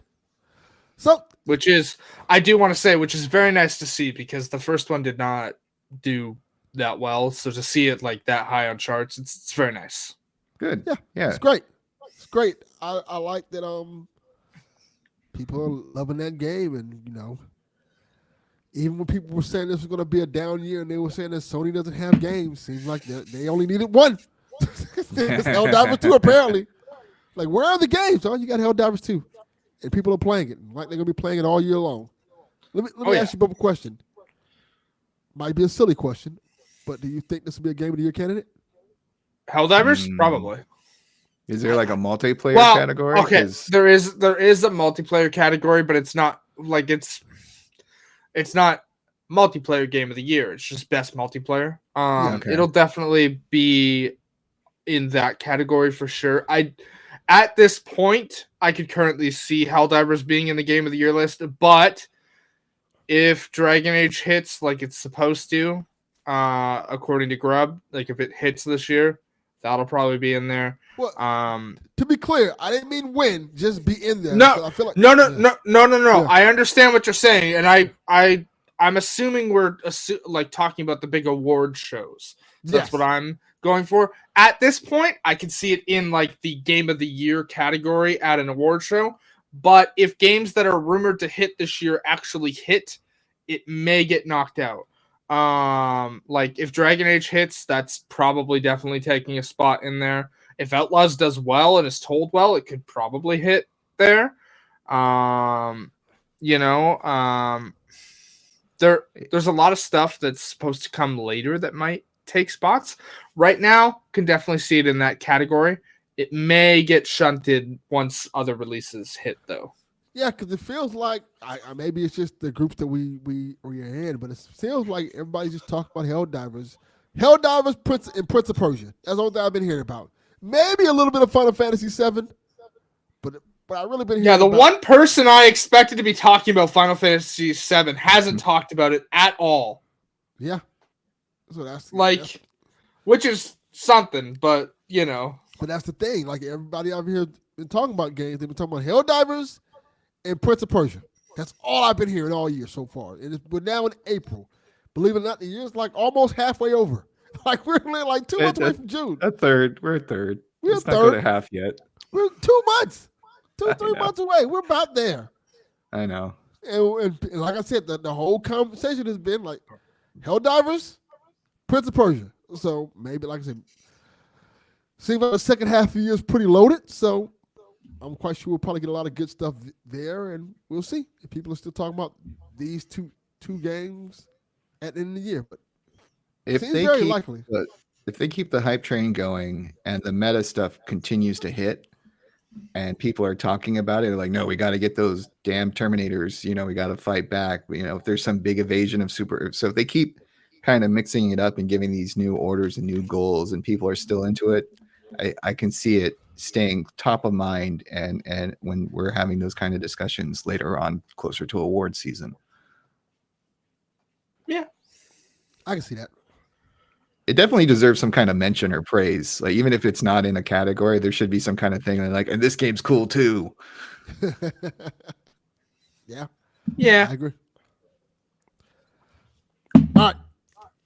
So, which is, I do want to say, which is very nice to see because the first one did not do that well. So to see it like that high on charts, it's very nice. Good. Yeah. It's great. It's great. I like that. People are loving that game, and even when people were saying this was going to be a down year, and they were saying that Sony doesn't have games, seems like they only needed one. It's Helldivers 2 apparently. Like, where are the games? Oh, you got Helldivers 2, and people are playing it. Like they're going to be playing it all year long. Let me ask you a question. Might be a silly question, but do you think this will be a Game of the Year candidate? Helldivers? Probably. Is there like a multiplayer category? Okay, there is a multiplayer category, but it's not like it's not multiplayer game of the year. It's just best multiplayer. It'll definitely be in that category for sure. At this point, I could currently see Helldivers being in the game of the year list, but if Dragon Age hits like it's supposed to, according to Grub, like if it hits this year, that'll probably be in there. Well, to be clear, I didn't mean win, just be in there. No, I feel like, no. Yeah. I understand what you're saying, and I'm assuming we're like talking about the big award shows. So that's what I'm going for. At this point, I can see it in like the Game of the Year category at an award show. But if games that are rumored to hit this year actually hit, it may get knocked out. Like if Dragon Age hits, that's probably definitely taking a spot in there. If Outlaws does well and is told well, it could probably hit there. There's a lot of stuff that's supposed to come later that might take spots. Right now, can definitely see it in that category. It may get shunted once other releases hit, though. Yeah, because it feels like maybe it's just the groups that we are in, but it feels like everybody's just talking about Helldivers, Prince of Persia. That's all that I've been hearing about. Maybe a little bit of Final Fantasy VII, but I really been hearing. Yeah, one person I expected to be talking about Final Fantasy VII hasn't talked about it at all. Yeah, so that's which is something, but But that's the thing. Like everybody out here been talking about games. They've been talking about Helldivers and Prince of Persia. That's all I've been hearing all year so far. And we're now in April. Believe it or not, the year's like almost halfway over. Like we're like 2 months away from June. A third. We're a third. We're it's a not third. Not a half yet. We're 2 months. 3 months away. We're about there. I know. And like I said, the whole conversation has been like Helldivers, Prince of Persia. So maybe, like I said, seems like the second half of the year is pretty loaded. So I'm quite sure we'll probably get a lot of good stuff there, and we'll see if people are still talking about these two games at the end of the year. But if seems very likely. If they keep the hype train going and the meta stuff continues to hit, and people are talking about it, they're like, no, we got to get those damn Terminators. We got to fight back. If there's some big evasion of super, so if they keep kind of mixing it up and giving these new orders and new goals, and people are still into it, I can see it staying top of mind and when we're having those kind of discussions later on closer to award season. Yeah, I can see that. It definitely deserves some kind of mention or praise. Like even if it's not in a category, there should be some kind of thing like, and this game's cool too. Yeah, I agree. All right,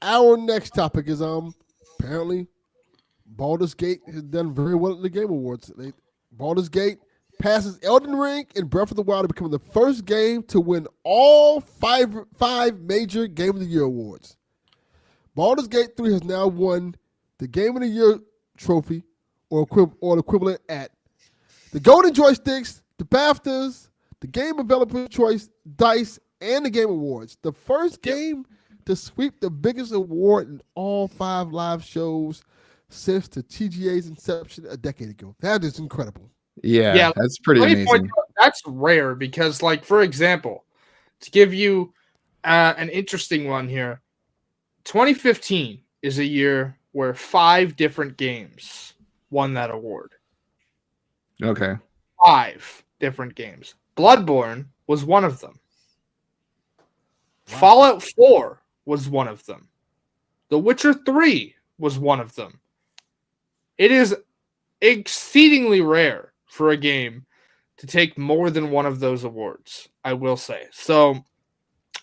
our next topic is apparently Baldur's Gate has done very well at the Game Awards. Baldur's Gate passes Elden Ring and Breath of the Wild to become the first game to win all five major Game of the Year awards. Baldur's Gate 3 has now won the Game of the Year trophy, or the equivalent at the Golden Joysticks, the BAFTAs, the Game Developer Choice, DICE, and the Game Awards. The first game to sweep the biggest award in all 5 live shows since the TGA's inception a decade ago. That is incredible. Yeah, that's pretty let me point amazing. out, that's rare because, like, for example, to give you an interesting one here, 2015 is a year where 5 different games won that award. Okay. 5 different games. Bloodborne was one of them. Wow. Fallout 4 was one of them. The Witcher 3 was one of them. It is exceedingly rare for a game to take more than one of those awards, I will say. So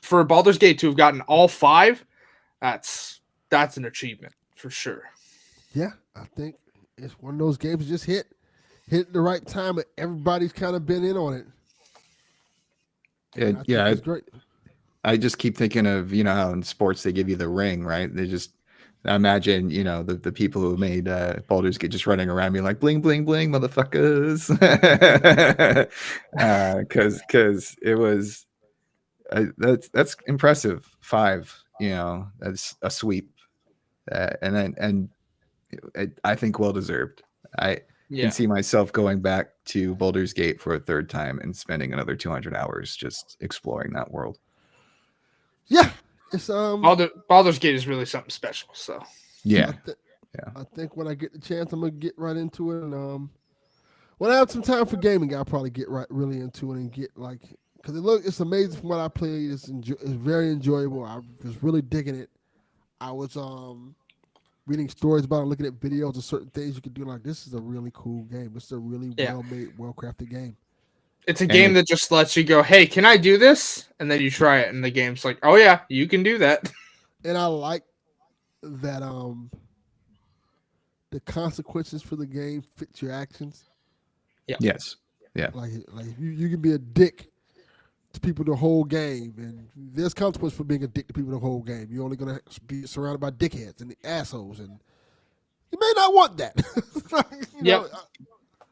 for Baldur's Gate to have gotten all 5, that's an achievement for sure. Yeah, I think it's one of those games that just hit at the right time, and everybody's kind of been in on it. It's great. I just keep thinking of, how in sports they give you the ring, right? I imagine, the people who made Baldur's Gate just running around being like, bling, bling, bling, motherfuckers. Because it was, that's impressive. 5, that's a sweep. And I think well-deserved. I can see myself going back to Baldur's Gate for a 3rd time and spending another 200 hours just exploring that world. Yeah, it's Baldur's Gate is really something special. So yeah, I think when I get the chance, I'm gonna get right into it. And when I have some time for gaming, I'll probably get really into it and get because it's amazing from what I played. It's very enjoyable. I was really digging it. I was reading stories about it, looking at videos of certain things you could do. Like, this is a really cool game. It's a really well-made, well-crafted game. It's a game that just lets you go, hey, can I do this? And then you try it, and the game's like, oh, yeah, you can do that. And I like that the consequences for the game fit your actions. Yeah. Yes. Yeah. Like you can be a dick to people the whole game, and there's consequences for being a dick to people the whole game. You're only going to be surrounded by dickheads and assholes, and you may not want that. Yeah.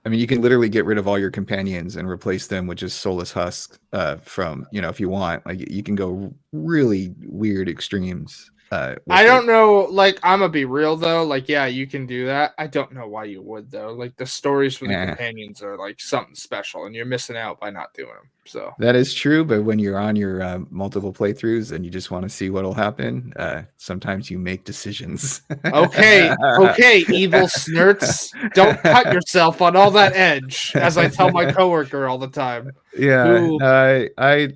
I mean, you can literally get rid of all your companions and replace them with just soulless husks from, if you want. Like, you can go really weird extremes. I don't know. Like, I'm going to be real, though. Like, yeah, you can do that. I don't know why you would, though. Like, the stories for the companions are, like, something special, and you're missing out by not doing them. So that is true, but when you're on your multiple playthroughs and you just want to see what'll happen, sometimes you make decisions. Okay, evil snurts, don't cut yourself on all that edge, as I tell my coworker all the time. Yeah,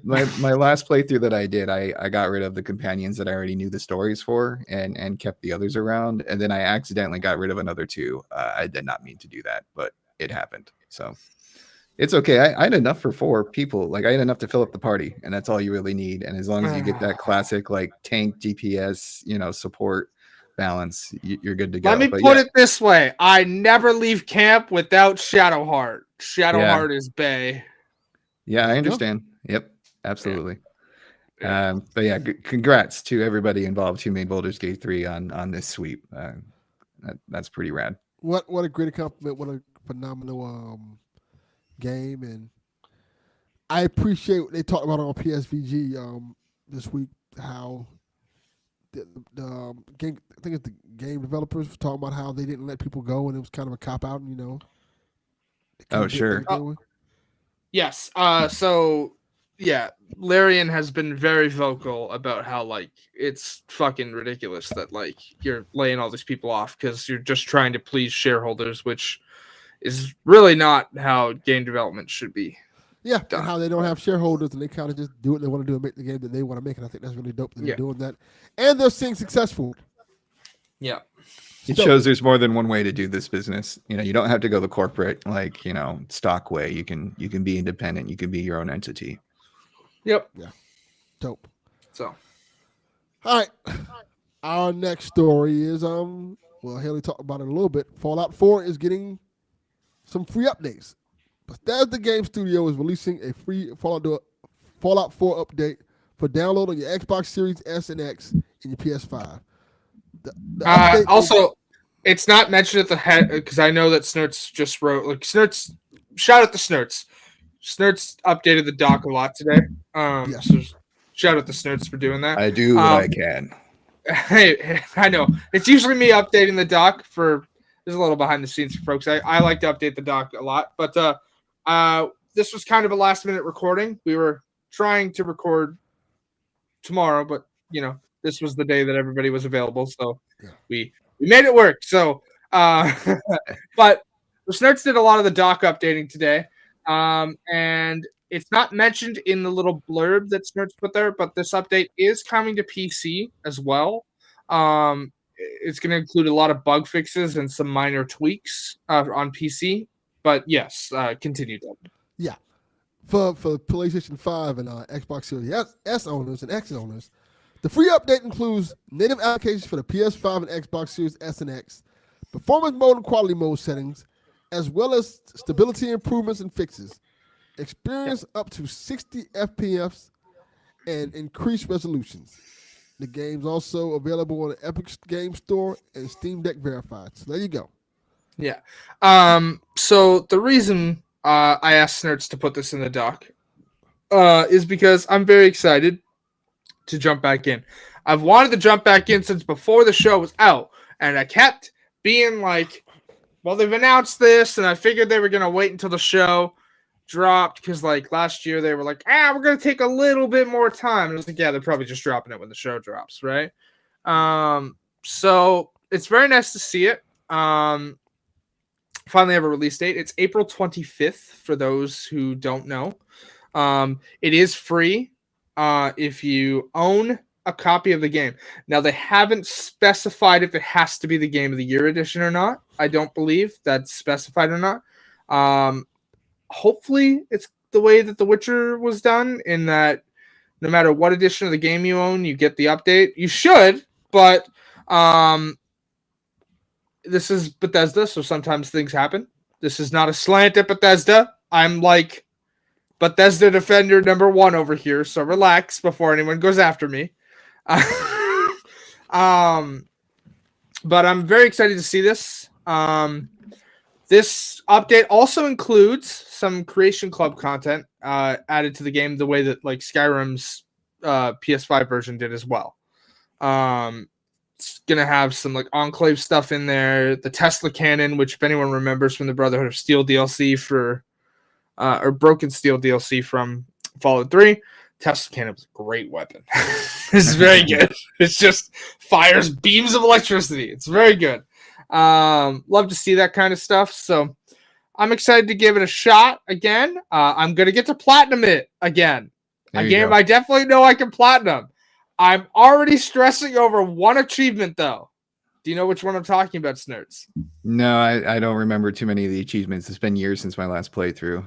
my last playthrough that I did, I got rid of the companions that I already knew the stories for, and kept the others around, and then I accidentally got rid of another 2. I did not mean to do that, but it happened. So it's okay. I had enough for 4 people. Like, I had enough to fill up the party, and that's all you really need. And as long as you get that classic tank DPS, support balance, you're good to go. Let me put it this way: I never leave camp without Shadowheart. Shadowheart is bae. Yeah, I understand. Yep, absolutely. Yeah. But yeah, congrats to everybody involved who made Baldur's Gate 3 on this sweep. That's pretty rad. What a great compliment! What a phenomenal game, and I appreciate what they talked about on PSVG this week. How the game, I think it's the game developers were talking about how they didn't let people go, and it was kind of a cop out. Oh, sure. Yes. So yeah, Larian has been very vocal about how it's fucking ridiculous that you're laying all these people off because you're just trying to please shareholders, which is really not how game development should be. Yeah, done. And how they don't have shareholders and they kind of just do what they want to do and make the game that they want to make. And I think that's really dope that they're doing that. And they're seeing successful. Yeah. It shows there's more than one way to do this business. You don't have to go the corporate, stock way. You can be independent. You can be your own entity. Yep. Yeah. Dope. So. All right. Our next story is, Haley talked about it a little bit. Fallout 4 is getting some free updates. Bethesda Game Studio is releasing a free Fallout 4 update for download on your Xbox Series S and X and your PS5. Also, it's not mentioned at the head because I know that Snurts just wrote Snurts. Shout out to Snurts. Snurts updated the doc a lot today. Yes. So Shout out to Snurts for doing that. I do what I can. Hey, I know. It's usually me updating the doc for. There's a little behind the scenes for folks. I like to update the doc a lot, but this was kind of a last minute recording. We were trying to record tomorrow, but this was the day that everybody was available, so we made it work. So, but the Snurts did a lot of the doc updating today, and it's not mentioned in the little blurb that Snurts put there, but this update is coming to PC as well. It's going to include a lot of bug fixes and some minor tweaks on PC. But yes, continue, Doug. Yeah. For PlayStation 5 and Xbox Series S owners and X owners, the free update includes native applications for the PS5 and Xbox Series S and X, performance mode and quality mode settings, as well as stability improvements and fixes. Experience up to 60 FPS and increased resolutions. The game's also available on the Epic Game Store and Steam Deck Verified. So there you go. Yeah. So the reason I asked Snurts to put this in the doc is because I'm very excited to jump back in. I've wanted to jump back in since before the show was out, and I kept being like, well, they've announced this, and I figured they were going to wait until the show dropped, because like last year they were like, we're going to take a little bit more time. And I was like, yeah, they're probably just dropping it when the show drops, right? So it's very nice to see it. Finally have a release date. It's April 25th for those who don't know. It is free if you own a copy of the game. Now, they haven't specified if it has to be the Game of the Year edition or not. I don't believe that's specified or not. Hopefully, it's the way that The Witcher was done, in that no matter what edition of the game you own, you get the update. You should, but this is Bethesda, so sometimes things happen. This is not a slant at Bethesda. I'm like Bethesda defender number 1 over here, so relax before anyone goes after me. But I'm very excited to see this. This update also includes some Creation Club content added to the game, the way that like Skyrim's PS5 version did as well. It's gonna have some like Enclave stuff in there, the Tesla cannon, which if anyone remembers from the Brotherhood of Steel DLC or Broken Steel DLC from Fallout 3, Tesla cannon was a great weapon. It's very good. It's just fires beams of electricity. It's very good. Love to see that kind of stuff. So I'm excited to give it a shot again. I'm going to get to platinum it again. A game I definitely know I can platinum. I'm already stressing over one achievement, though. Do you know which one I'm talking about, Snurts? No, I don't remember too many of the achievements. It's been years since my last playthrough.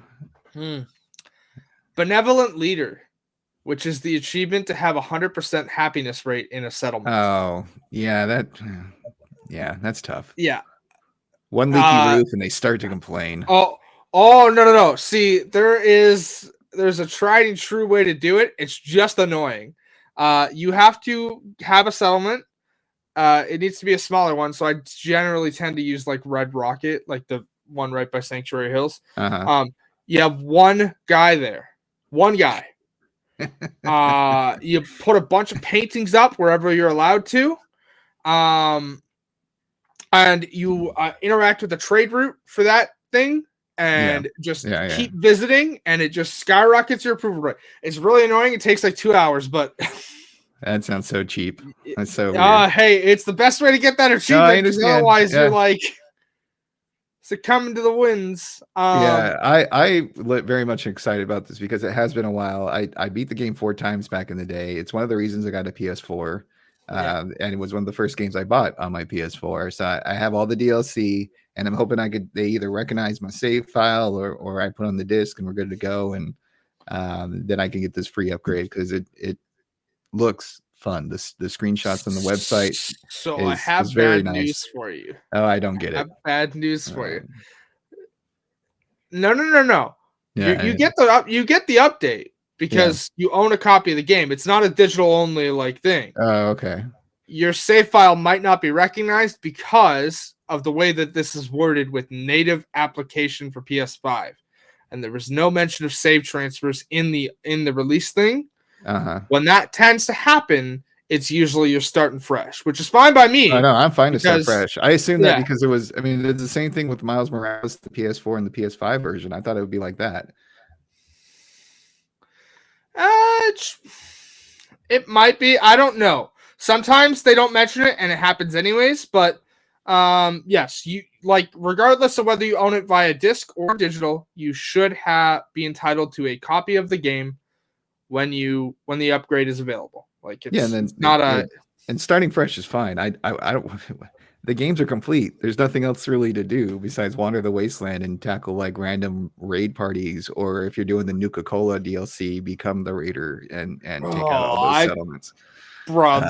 Benevolent Leader, which is the achievement to have 100% happiness rate in a settlement. Oh, yeah, that's tough. Yeah. One leaky roof and they start to complain. Oh, no. See, there's a tried and true way to do it. It's just annoying. You have to have a settlement. It needs to be a smaller one, so I generally tend to use like Red Rocket, like the one right by Sanctuary Hills. You have one guy there. One guy. You put a bunch of paintings up wherever you're allowed to. And you interact with the trade route for that thing, and keep visiting, and it just skyrockets your approval rate. It's really annoying. It takes like 2 hours, but that sounds so cheap. That's so weird. Hey, it's the best way to get that achievement, because otherwise you're like succumbing to the winds. I very much excited about this because it has been a while. I beat the game 4 times back in the day. It's one of the reasons I got a PS4. And it was one of the first games I bought on my PS4. So I have all the DLC, and I'm hoping they either recognize my save file or I put on the disc and we're good to go. And then I can get this free upgrade because it looks fun. The screenshots on the website. So I have bad news for you. Oh, I don't get it. I have bad news for you. No. Yeah, you get the update. Because you own a copy of the game. It's not a digital only like thing. Oh, okay. Your save file might not be recognized because of the way that this is worded with native application for PS5. And there was no mention of save transfers in the release thing. When that tends to happen, it's usually you're starting fresh, which is fine by me. I know, I'm fine to start because- fresh. I assume that yeah. because it was, I mean, it's the same thing with Miles Morales, the PS4 and the PS5 version. I thought it would be like that. It might be. I don't know. Sometimes they don't mention it and it happens anyways, but yes, you like regardless of whether you own it via disc or digital, you should be entitled to a copy of the game when the upgrade is available. Like it's, Yeah, and then it's not and starting fresh is fine. I don't. The games are complete. There's nothing else really to do besides wander the wasteland and tackle like random raid parties, or if you're doing the Nuka-Cola DLC, become the raider and take out all those settlements. Bro,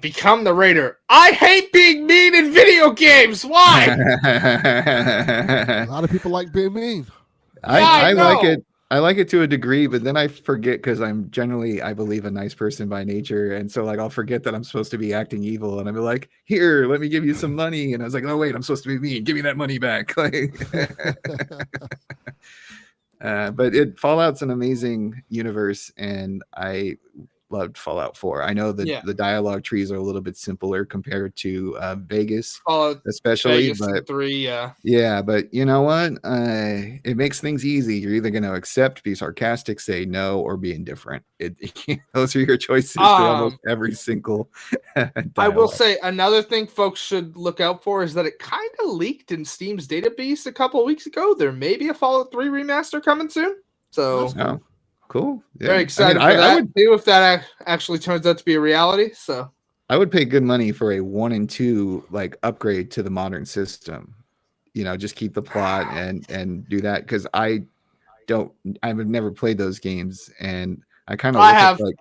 become the raider. I hate being mean in video games. Why? A lot of people like being mean. I like it. I like it to a degree, but then I forget because I'm generally, I believe, a nice person by nature, and so like I'll forget that I'm supposed to be acting evil, and I'll be like, "Here, let me give you some money," and I was like, "Oh wait, I'm supposed to be mean. Give me that money back." But Fallout's an amazing universe, and I loved Fallout 4. I know that the dialogue trees are a little bit simpler compared to Vegas, especially, Vegas but 3, yeah, but you know what? It makes things easy. You're either going to accept, be sarcastic, say no, or be indifferent. Those are your choices for almost every single dialogue. I will say another thing folks should look out for is that it kind of leaked in Steam's database a couple of weeks ago. There may be a Fallout 3 remaster coming soon. So cool. Yeah. Very excited for that too, if that actually turns out to be a reality. So I would pay good money for a 1 and 2 like upgrade to the modern system. You know, just keep the plot and do that, because I've never played those games, and I kind of have like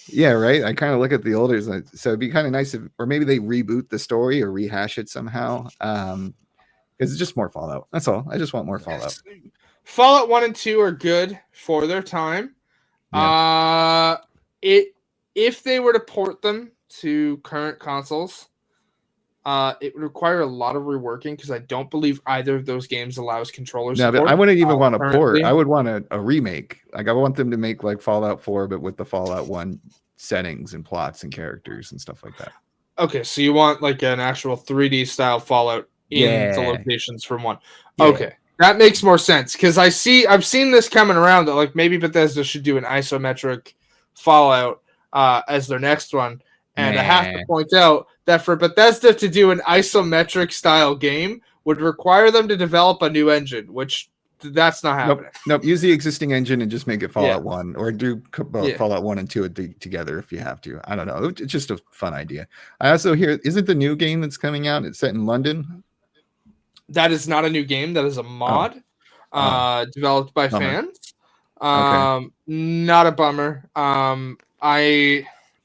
yeah, right. I kind of look at the older, so it'd be kind of nice if, or maybe they reboot the story or rehash it somehow. Because it's just more Fallout. That's all. I just want more Fallout. Fallout 1 and 2 are good for their time. Yeah. If they were to port them to current consoles, it would require a lot of reworking because I don't believe either of those games allows controller support. No, I wouldn't even want a port. I would want a remake. Like I want them to make like Fallout 4, but with the Fallout 1 settings and plots and characters and stuff like that. Okay, so you want like an actual 3D style Fallout in the locations from 1. Yeah. Okay. That makes more sense because I've seen this coming around that like maybe Bethesda should do an isometric Fallout as their next one. And I have to point out that for Bethesda to do an isometric style game would require them to develop a new engine, which that's not happening. Nope. Use the existing engine and just make it Fallout 1, or do both Fallout 1 and 2 together if you have to. I don't know. It's just a fun idea. I also hear, isn't the new game that's coming out, it's set in London? That is not a new game. That is a mod developed by fans. Not a bummer.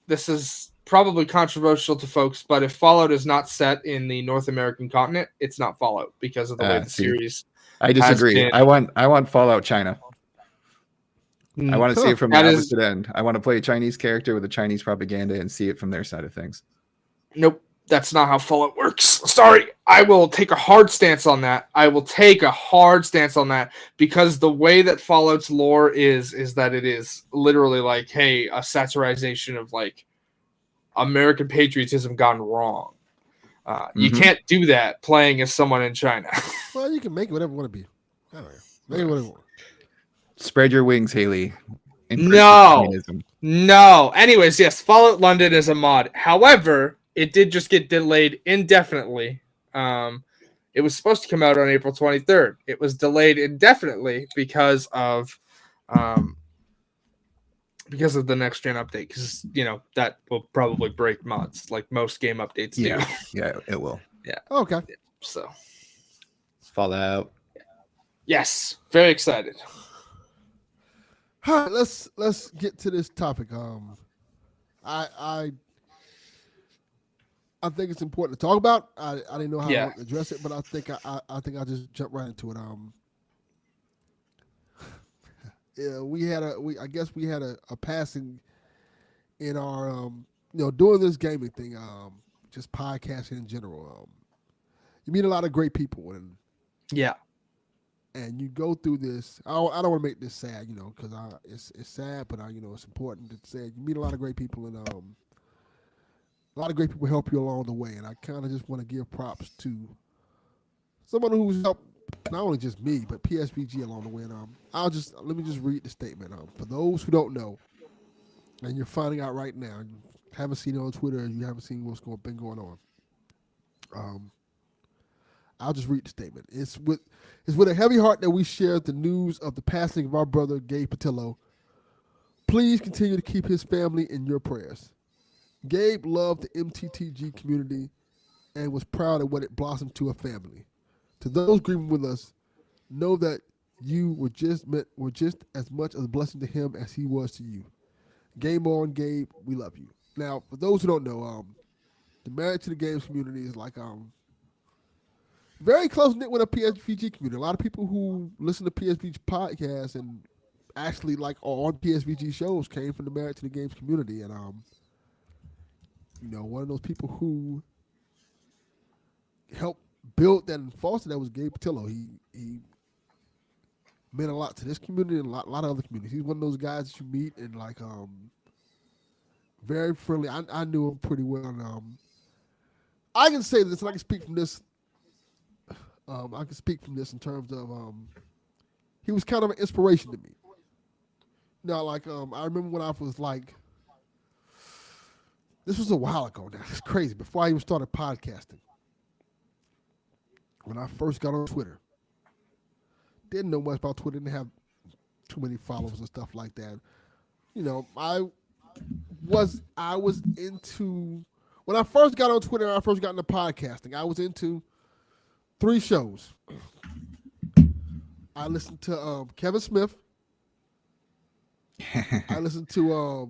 This is probably controversial to folks, but if Fallout is not set in the North American continent, it's not Fallout because of the way the series. I disagree. I want Fallout China. I want to see it from the opposite end. I want to play a Chinese character with a Chinese propaganda and see it from their side of things. Nope. That's not how Fallout works. Sorry. I will take a hard stance on that. Because the way that Fallout's lore is that it is literally like, hey, a satirization of like American patriotism gone wrong. You can't do that playing as someone in China. Well, you can make it whatever you want to be. I don't know. Make it whatever you want. Spread your wings, Haley. No. Anyways, yes, Fallout London is a mod. However, it did just get delayed indefinitely. It was supposed to come out on April 23rd. It was delayed indefinitely because of the next gen update. Because that will probably break mods like most game updates do. Yeah, it will. Yeah. Okay. So Fallout. Yes, very excited. All right, let's get to this topic. I think it's important to talk about. I didn't know how to address it, but I think I'll just jump right into it. I guess we had a passing in our doing this gaming thing, just podcasting in general. You meet a lot of great people, and and you go through this. I don't want to make this sad, because it's sad, but it's important to say you meet a lot of great people, and a lot of great people help you along the way. And I kind of just want to give props to someone who's helped not only just me but PSVG along the way. And let me just read the statement. For those who don't know, and you're finding out right now, you haven't seen it on Twitter, you haven't seen what's been going on. I'll just read the statement. It's with a heavy heart that we share the news of the passing of our brother Gabe Patillo. Please continue to keep his family in your prayers. Gabe loved the MTTG community and was proud of what it blossomed to a family. To those grieving with us, know that you were just as much of a blessing to him as he was to you. Game on, Gabe. We love you. Now, for those who don't know, the Married to the Games community is like very close knit with a PSVG community. A lot of people who listen to PSVG podcasts and actually like are on PSVG shows came from the Married to the Games community, and one of those people who helped build that and foster that was Gabe Patillo. He meant a lot to this community and a lot of other communities. He's one of those guys that you meet and like very friendly. I knew him pretty well, and I can say this, and I can speak from this. In terms of he was kind of an inspiration to me. Now, like I remember when I was like, this was a while ago now. It's crazy. Before I even started podcasting, when I first got on Twitter, didn't know much about Twitter. Didn't have too many followers and stuff like that. I was into when I first got on Twitter. And I first got into podcasting. I was into 3 shows. I listened to Kevin Smith. I listened to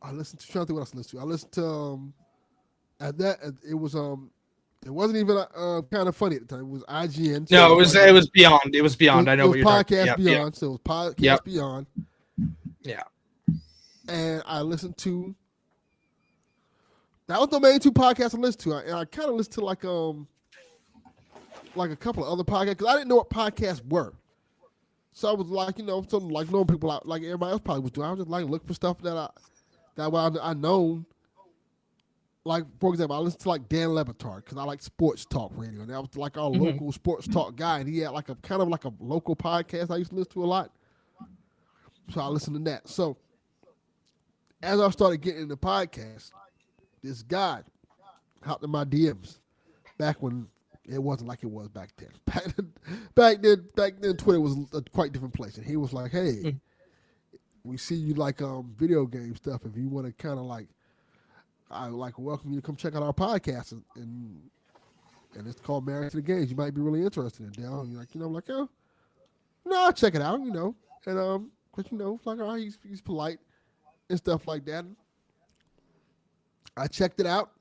trying to think what else I listened to. I listened to it wasn't even kind of funny at the time. It was IGN. No, it was Beyond. It was Beyond. I know what you're talking about. Podcast Beyond. So it was Podcast Beyond. Yeah. And I listened to. That was the main 2 podcasts I listened to. And I kind of listened to like a couple of other podcasts because I didn't know what podcasts were. So I was like, something like normal people out, like everybody else probably was doing. I was just like looking for stuff that I know. Like, for example, I listened to like Dan Lebatard because I like sports talk radio. And that was like our local sports talk guy. And he had like a kind of like a local podcast I used to listen to a lot. So I listened to that. So as I started getting into podcasts, this guy hopped in my DMs back when it wasn't like it was back then. Back then, Twitter was a quite different place. And he was like, hey, we see you like video game stuff. If you want to kind of like, I like welcome you to come check out our podcast, and it's called Married to the Games. You might be really interested in it, Dale. And you're like, I'm like, no, I'll check it out, and but it's like, all right, he's polite and stuff like that. I checked it out,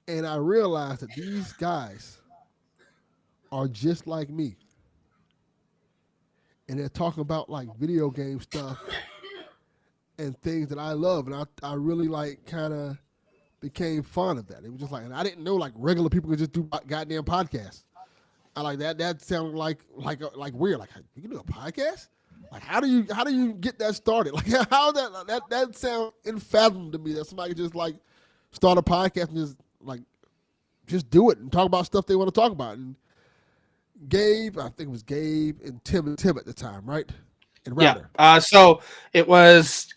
and I realized that these guys are just like me, and they're talking about like video game stuff and things that I love, and I really like kind of became fond of that. It was just like, and I didn't know like regular people could just do goddamn podcasts. I like that. That sounded like weird. Like, you can do a podcast? Like, how do you get that started? Like, how that sounds unfathomable to me that somebody could just like start a podcast and just do it and talk about stuff they want to talk about. And Gabe, I think it was Gabe and Tim at the time, right? And Router. Yeah. So it was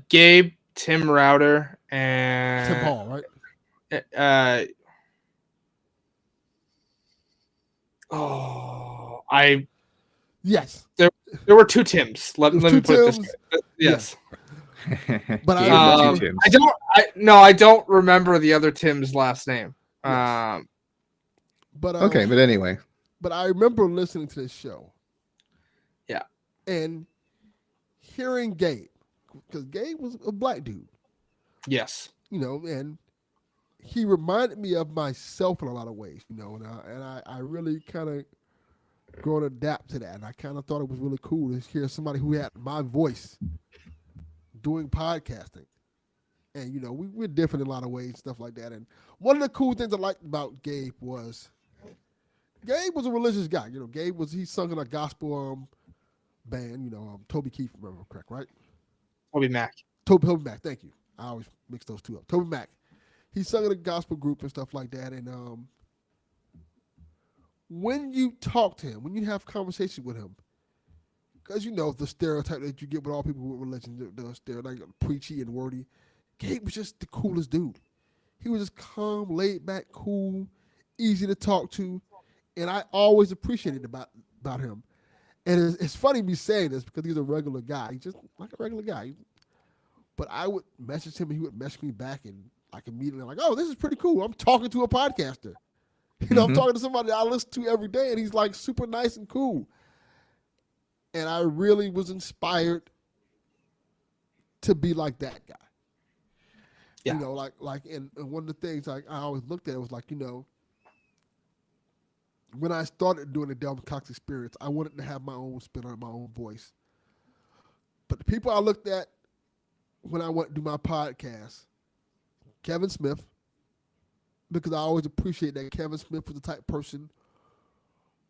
Gabe, Tim Router, and Tim Hall, right? Yes. There were 2 Tims. Let me put it this way. Yes. But I don't remember the other Tim's last name. Yes. But anyway. But I remember listening to this show. Yeah. And hearing Gabe, because Gabe was a black dude. Yes. And he reminded me of myself in a lot of ways, and I really kind of grown to adapt to that. And I kind of thought it was really cool to hear somebody who had my voice doing podcasting. And, we're different in a lot of ways and stuff like that. And one of the cool things I liked about Gabe was Gabe was a religious guy. He sung in a gospel band. Toby Keith, if I remember correct, right? Toby Mac. Toby Mac. Thank you. I always mix those two up. Toby Mac. He sung in a gospel group and stuff like that. And when you talk to him, when you have conversation with him, because the stereotype that you get with all people with religion, the stereotype, preachy and wordy. Gabe was just the coolest dude. He was just calm, laid back, cool, easy to talk to, and I always appreciated about him. And it's funny me saying this because he's a regular guy. He's just like a regular guy. But I would message him, and he would message me back, and like immediately, like, "Oh, this is pretty cool. I'm talking to a podcaster. I'm talking to somebody that I listen to every day, and he's like super nice and cool." And I really was inspired to be like that guy. Yeah. And one of the things I always looked at was like, when I started doing the Delvin Cox experience, I wanted to have my own spin on it, my own voice. But the people I looked at when I went to do my podcast, Kevin Smith, because I always appreciate that Kevin Smith was the type of person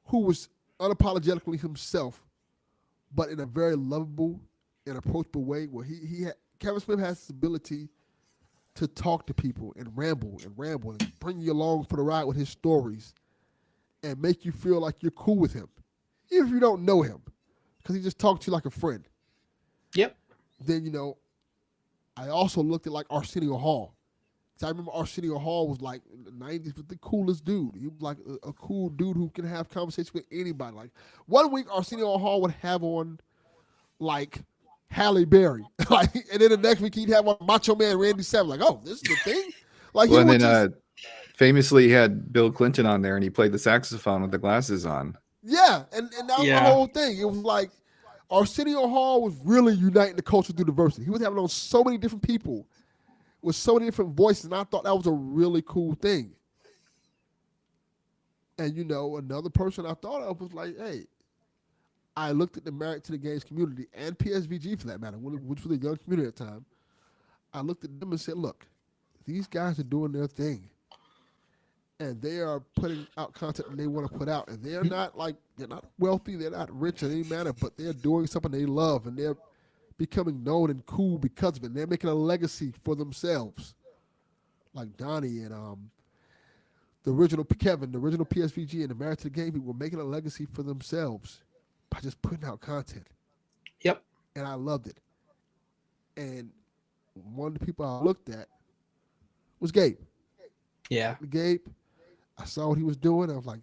who was unapologetically himself, but in a very lovable and approachable way. Where Kevin Smith has this ability to talk to people and ramble and bring you along for the ride with his stories and make you feel like you're cool with him, even if you don't know him, because he just talks to you like a friend. Yep. Then, I also looked at like Arsenio Hall. So I remember Arsenio Hall was like in the 90s was the coolest dude. He was like a cool dude who can have conversations with anybody. Like one week Arsenio Hall would have on like Halle Berry. And then the next week he'd have on Macho Man Randy Savage. Like, oh, this is the thing? Like, well, and then famously he had Bill Clinton on there and he played the saxophone with the glasses on. Yeah, and that was the whole thing. It was like Arsenio Hall was really uniting the culture through diversity. He was having on so many different people with so many different voices, and I thought that was a really cool thing. And, another person I thought of was like, hey, I looked at the Married to the Games community and PSVG for that matter, which was a young community at the time. I looked at them and said, look, these guys are doing their thing. And they are putting out content that they want to put out. And they're not wealthy, they're not rich in any manner, but they're doing something they love and they're becoming known and cool because of it. And they're making a legacy for themselves. Like Donnie and the original Kevin, the original PSVG and the Married to the Game people were making a legacy for themselves by just putting out content. Yep. And I loved it. And one of the people I looked at was Gabe. Yeah. Gabe, I saw what he was doing. I was like,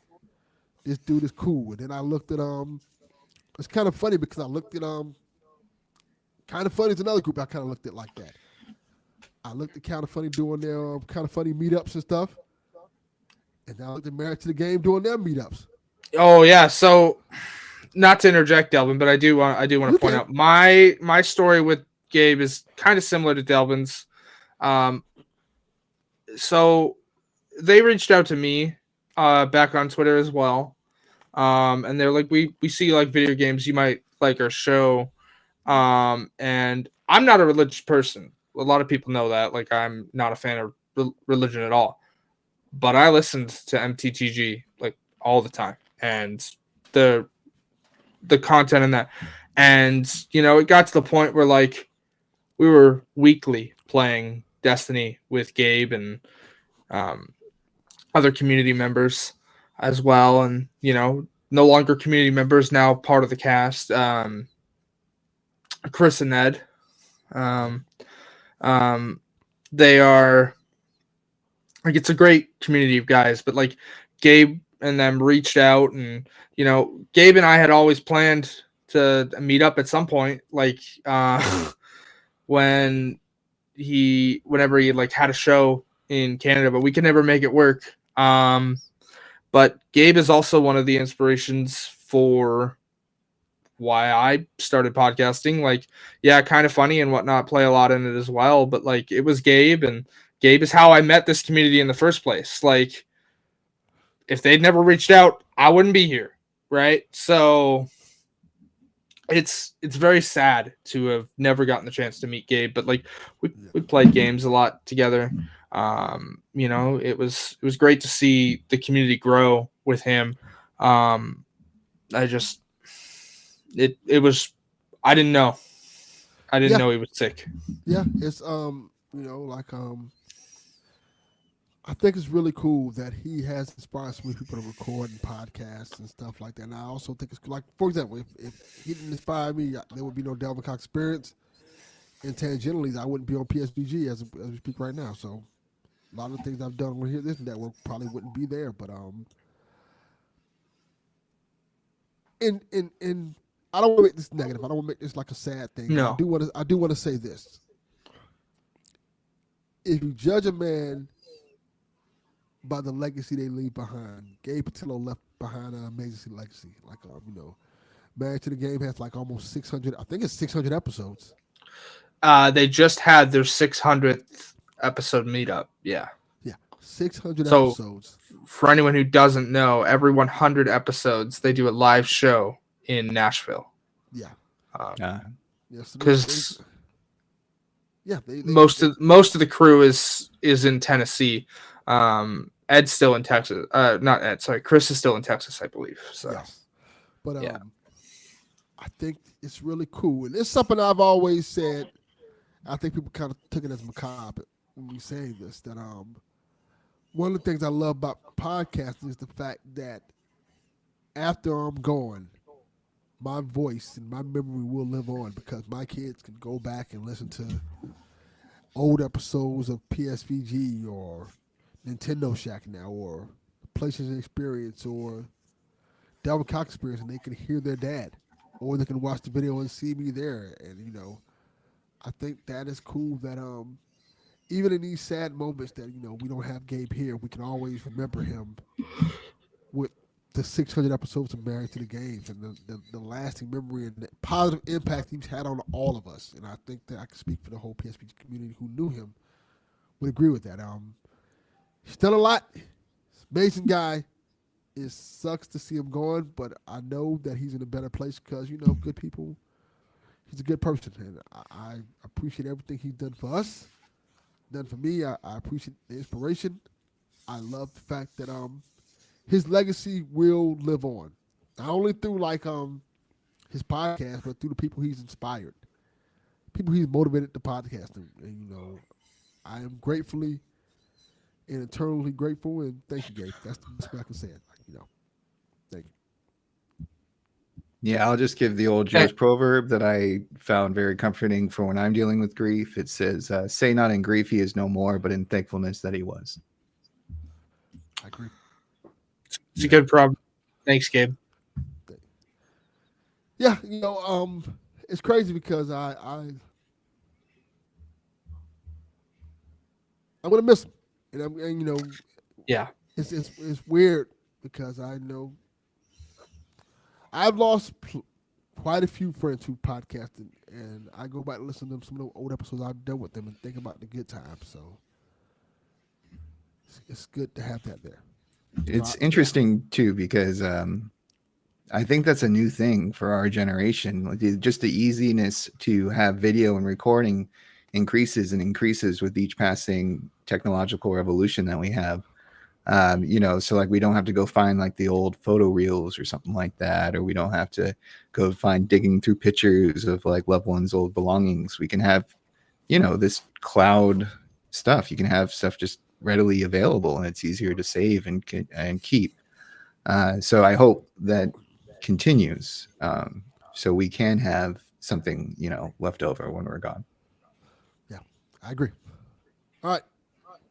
this dude is cool. And then I looked at it's kind of funny because I looked at Kind of Funny is another group I kind of looked at like that. I looked at Kind of Funny doing their Kind of Funny meetups and stuff. And then I looked at Married to the Game doing their meetups. Oh yeah, so not to interject, Delvin, but I do want to point out my story with Gabe is kind of similar to Delvin's. So they reached out to me back on Twitter as well. And they're like, we see like video games, you might like our show. And I'm not a religious person. A lot of people know that. Like, I'm not a fan of religion at all. But I listened to MTTG like all the time, and the content in that, and it got to the point where like we were weekly playing Destiny with Gabe and other community members as well, and no longer community members, now part of the cast. Chris and Ned, they are like, it's a great community of guys, but like Gabe and them reached out, and Gabe and I had always planned to meet up at some point, like whenever he like had a show in Canada, but we could never make it work. But Gabe is also one of the inspirations for why I started podcasting. Like, yeah, Kind of Funny and whatnot play a lot in it as well, but like it was Gabe, and Gabe is how I met this community in the first place. Like, if they'd never reached out, I wouldn't be here, right? So it's very sad to have never gotten the chance to meet Gabe, but like we played games a lot together. It was great to see the community grow with him. I just it was I didn't know. I didn't Yeah. know he was sick. Yeah, it's I think it's really cool that he has inspired so many people to record and podcasts and stuff like that. And I also think it's like, for example, if he didn't inspire me, there would be no Delvin Cox experience. And tangentially, I wouldn't be on PSVG as we speak right now. So a lot of the things I've done over here, this network probably wouldn't be there. But in I don't want to make this negative. I don't want to make this like a sad thing. No. I do want to say this. If you judge a man by the legacy they leave behind, Gabe Patillo left behind an amazing legacy. Like Married to the Game has like almost 600. I think it's 600 episodes. They just had their 600th episode meetup. Yeah. Yeah, 600 So, episodes. For anyone who doesn't know, every 100 episodes they do a live show in Nashville. Yeah. Because they most of the crew is in Tennessee. Ed's still in Texas. Not Ed. Sorry, Chris is still in Texas, I believe. So, yes. But yeah. I think it's really cool, and it's something I've always said. I think people kind of took it as macabre when we say this. That one of the things I love about podcasting is the fact that after I'm gone, my voice and my memory will live on because my kids can go back and listen to old episodes of PSVG or Nintendo Shack now or PlayStation Experience or Delvin Cox Experience, and they can hear their dad, or they can watch the video and see me there. And I think that is cool. That even in these sad moments that we don't have Gabe here, we can always remember him with the 600 episodes of Married to the Games and the lasting memory and the positive impact he's had on all of us. And I think that I can speak for the whole PSP community who knew him would agree with that. He's done a lot. He's an amazing guy. It sucks to see him going, but I know that he's in a better place because, good people. He's a good person, and I appreciate everything he's done for us, done for me. I appreciate the inspiration. I love the fact that his legacy will live on, not only through his podcast, but through the people he's inspired, people he's motivated to podcasting. And I am gratefully and eternally grateful, and thank you, Gabe. That's the best way I can say it. Thank you. Yeah, I'll just give the old Jewish proverb that I found very comforting for when I'm dealing with grief. It says, say not in grief he is no more, but in thankfulness that he was. I agree. It's a good problem. Thanks, Gabe. Yeah, it's crazy because I'm gonna miss him, and yeah, it's weird because I know I've lost quite a few friends who podcasted, and I go back and listen to some of the old episodes I've done with them and think about the good times. So it's good to have that there. It's interesting too because I think that's a new thing for our generation. Just the easiness to have video and recording increases and increases with each passing technological revolution that we have. So like we don't have to go find like the old photo reels or something like that, or we don't have to go find digging through pictures of like loved ones' old belongings. We can have, this cloud stuff. You can have stuff just readily available, and it's easier to save and keep. So I hope that continues, so we can have something left over when we're gone. Yeah, I agree. All right.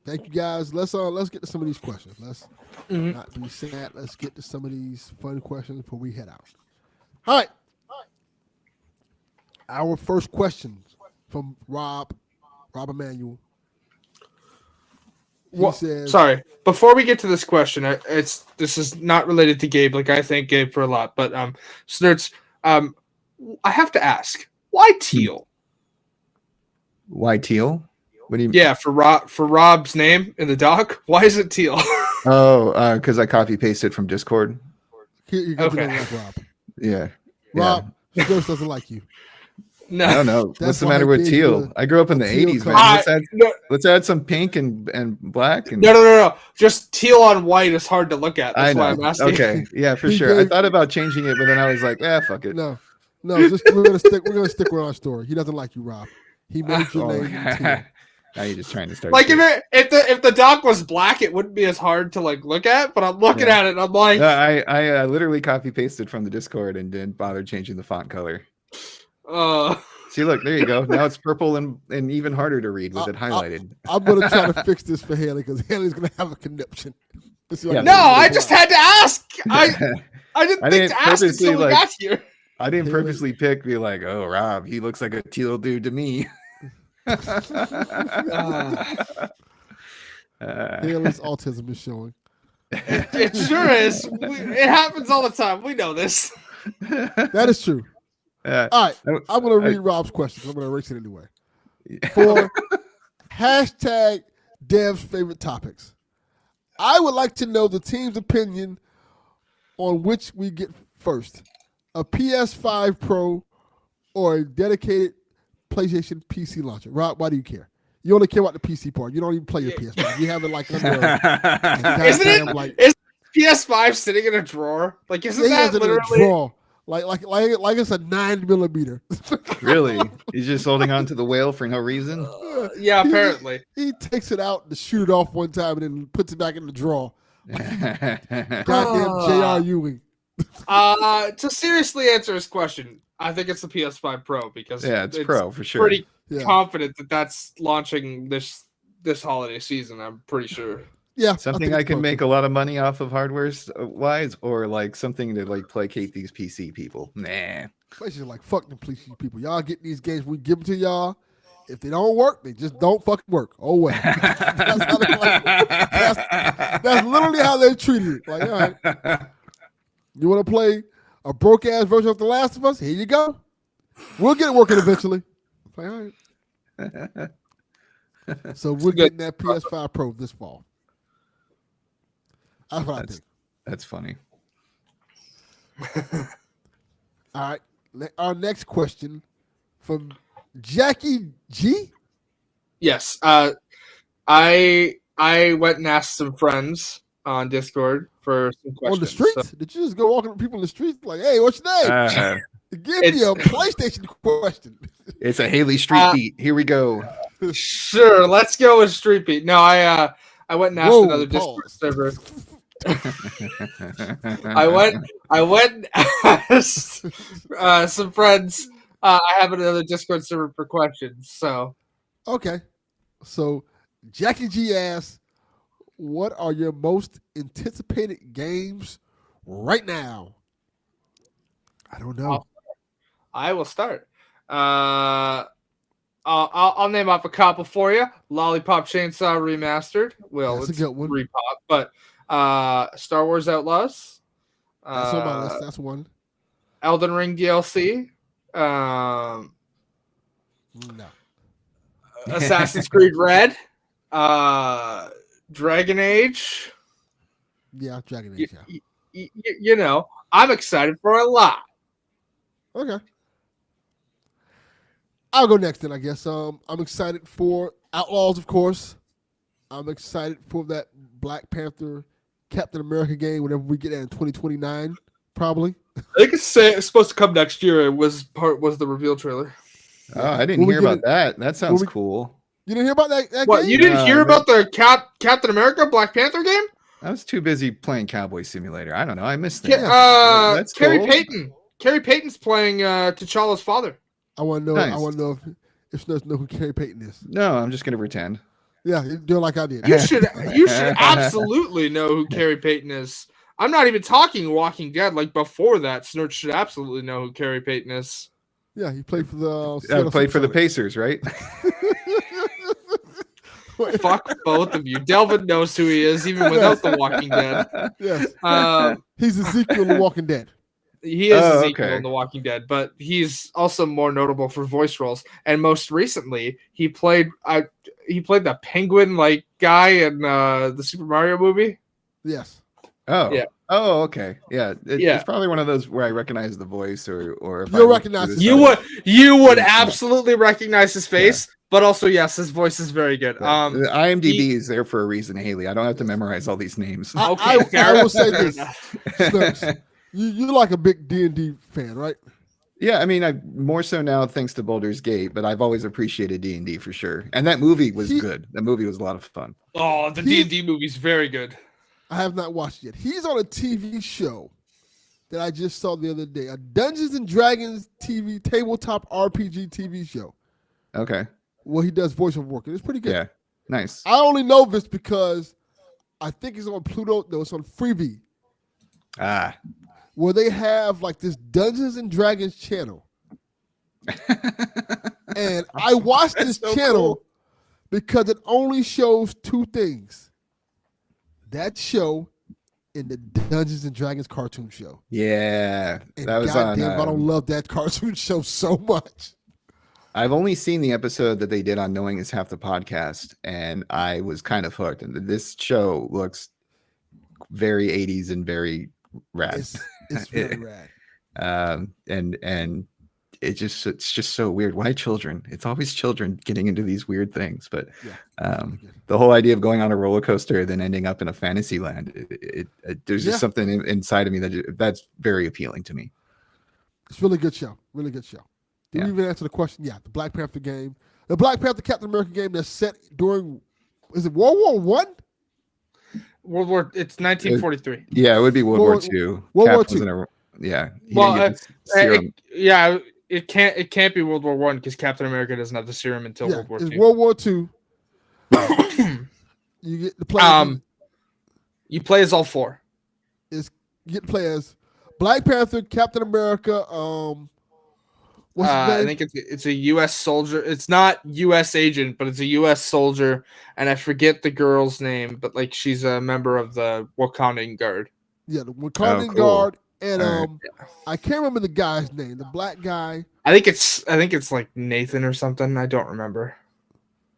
Thank you, guys. Let's get to some of these questions. Let's not be sad. Let's get to some of these fun questions before we head out. All right. Our first question from Rob Emanuel. Well, sorry. Before we get to this question, this is not related to Gabe. Like I thank Gabe for a lot, but Snurts, I have to ask, why teal? Why teal? What do you mean? Yeah, for Rob's name in the doc, why is it teal? Oh, because I copy pasted from Discord. Okay. Like Rob. Yeah. Rob, Snurts doesn't like you. No. I don't know. What's That's the why matter I with gave teal? you I grew up in a the teal 80s, man. color. Let's add some pink and black. And No. Just teal on white is hard to look at. I That's why know. I'm asking. Okay. Yeah, for He sure. I gave- thought about changing it, but then I was like, fuck it. No, just we're gonna stick with our story. He doesn't like you, Rob. He made your Oh, name in teal. now you're just trying to start. Like shit. if the doc was black, it wouldn't be as hard to like look at. But I'm looking Yeah. at it, and I'm like, No, I literally copy pasted from the Discord and didn't bother changing the font color. See, look, there you go. Now it's purple and even harder to read with it highlighted. I'm gonna try to fix this for Haley because Haley's gonna have a conniption. Yeah, no, I just had to ask. I didn't I think didn't to ask purposely, until we got here. I didn't Haley. purposely be like, oh, Rob, he looks like a teal dude to me. Haley's autism is showing. It sure is. It happens all the time. We know this. That is true. Uh, All right, I'm gonna read Rob's questions. I'm gonna erase it anyway. For hashtag Dev's favorite topics, I would like to know the team's opinion on which we get first: a PS5 Pro or a dedicated PlayStation PC launcher. Rob, why do you care? You only care about the PC part. You don't even play your PS5. You have it like under. Isn't it? Like, is PS5 sitting in a drawer? Like, isn't he that has it in a literally? drawer. Like it's a 9mm. Really? He's just holding on to the whale for no reason? Yeah, apparently. He takes it out to shoot it off one time and then puts it back in the drawer. Goddamn J.R. Ewing. To seriously answer his question, I think it's the PS5 Pro because it's Pro for sure. Pretty Yeah. confident that that's launching this holiday season. I'm pretty sure. Yeah, Something I can make a lot of money off of hardware wise, or like something to like placate these PC people. Nah. PlayStation like fuck them PC people. Y'all get these games, we give them to y'all. If they don't work, they just don't fucking work. Oh well. That's literally how they treated it. Like, all right, you want to play a broke ass version of The Last of Us? Here you go. We'll get it working eventually. Like, all right. So we're getting that PS5 Pro this fall. That's what I think. That's funny. All right. Our next question from Jackie G. Yes. I went and asked some friends on Discord for some questions. On the streets? So- Did you just go walking to people in the streets like, hey, what's your name? Give me a PlayStation question. It's a Haley Street beat. Here we go. Sure, let's go with Street Beat. No, I went and asked another Discord server. I went and asked some friends. I have another Discord server for questions. So Okay. So Jackie G asks, what are your most anticipated games right now? I don't know. I will start. I'll name off a couple for you. Lollipop Chainsaw Remastered. Well, That's a it's good one. repop, but Star Wars Outlaws. That's on my list. That's one. Elden Ring DLC. No. Assassin's Creed Red. Dragon Age. Yeah, Dragon Age. Yeah. You know, I'm excited for a lot. Okay. I'll go next then, I guess. I'm excited for Outlaws, of course. I'm excited for that Black Panther Captain America game whenever we get that in 2029, probably. I think it's supposed to come next year. It was the reveal trailer. Oh, I didn't hear about that. That sounds cool. You didn't hear about that What, game? you didn't hear about the Captain America Black Panther game? I was too busy playing Cowboy Simulator. I don't know. I missed that. That's Carrie cool. Payton. Carrie Payton's playing T'Challa's father. I want to know. Nice. I want to know if you know who Carrie Payton is. No, I'm just gonna pretend. Yeah, you're doing like I did. You should absolutely know who Carrie Payton is. I'm not even talking Walking Dead. Like before that, Snurch should absolutely know who Carrie Payton is. Yeah, he played for the. Played for the Pacers, right? Fuck both of you. Delvin knows who he is, even without the Walking Dead. Yes. Um, He's Ezekiel in The Walking Dead. He is Oh, Ezekiel okay. in The Walking Dead, but he's also more notable for voice roles. And most recently, he played the penguin like guy in the Super Mario movie. Yes. Oh, Yeah. Oh, okay. Yeah, Yeah. it's probably one of those where I recognize the voice, or if You'll I look recognize through his the You face. side- would Yeah. absolutely recognize his face, but also yes, his voice is very good. The IMDb he- is there for a reason, Haley. I don't have to memorize all these names. Okay, I will say fair this, enough. Snurks. You're like a big D&D fan, right? Yeah, I mean, I more so now thanks to Baldur's Gate, but I've always appreciated D&D for sure. And that movie was good. That movie was a lot of fun. Oh, the D&D movie's very good. I have not watched it yet. He's on a TV show that I just saw the other day, a Dungeons and Dragons TV tabletop RPG TV show. Okay. Where he does voiceover work. It's pretty good. Yeah. Nice. I only know this because I think it's on Pluto. No, it's on Freevee, Ah. where they have like this Dungeons and Dragons channel. And I watched this so channel cool. because it only shows two things. That show and the Dungeons and Dragons cartoon show. Yeah. And That was goddamn, I on. don't love that cartoon show so much. I've only seen the episode that they did on Knowing Is Half the Podcast, and I was kind of hooked. And this show looks very 80s and very rad. It's very rad. And it's just so weird. Why children? It's always children getting into these weird things. But the whole idea of going on a roller coaster then ending up in a fantasy land, there's just something inside of me that's very appealing to me. It's a really good show. Really good show. Did we even answer the question? Yeah, the Black Panther game. The Black Panther Captain America game that's set during, is it World War One? It's 1943. Yeah, it would be World War II. World Cap War II. he didn't get the serum. It can't be World War One because Captain America doesn't have the serum until World War It's II. World War II. You get to play. You play as all four. You get to play as Black Panther, Captain America. What's his name? I think it's a U.S. soldier. It's not U.S. agent, but it's a U.S. soldier, and I forget the girl's name, but like she's a member of the Wakandan Guard. Yeah, the Wakandan cool. Guard, and All I can't remember the guy's name. The black guy. I think it's like Nathan or something. I don't remember.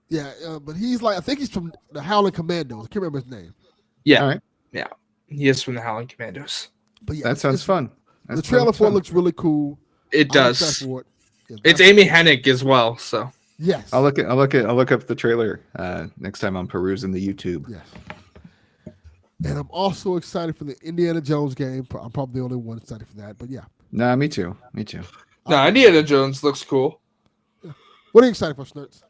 Yeah, but he's like, I think he's from the Howling Commandos. I can't remember his name. Yeah, All right. yeah, he is from the Howling Commandos. But yeah, That sounds fun. The trailer for it looks really cool. It I'm excited does. for it. Yeah, It's Amy Hennig as well. So yes. I'll look up the trailer next time I'm perusing the YouTube. Yes. And I'm also excited for the Indiana Jones game. I'm probably the only one excited for that. But yeah. Nah, me too. Me too. no, Indiana Jones looks cool. What are you excited for, Snurts?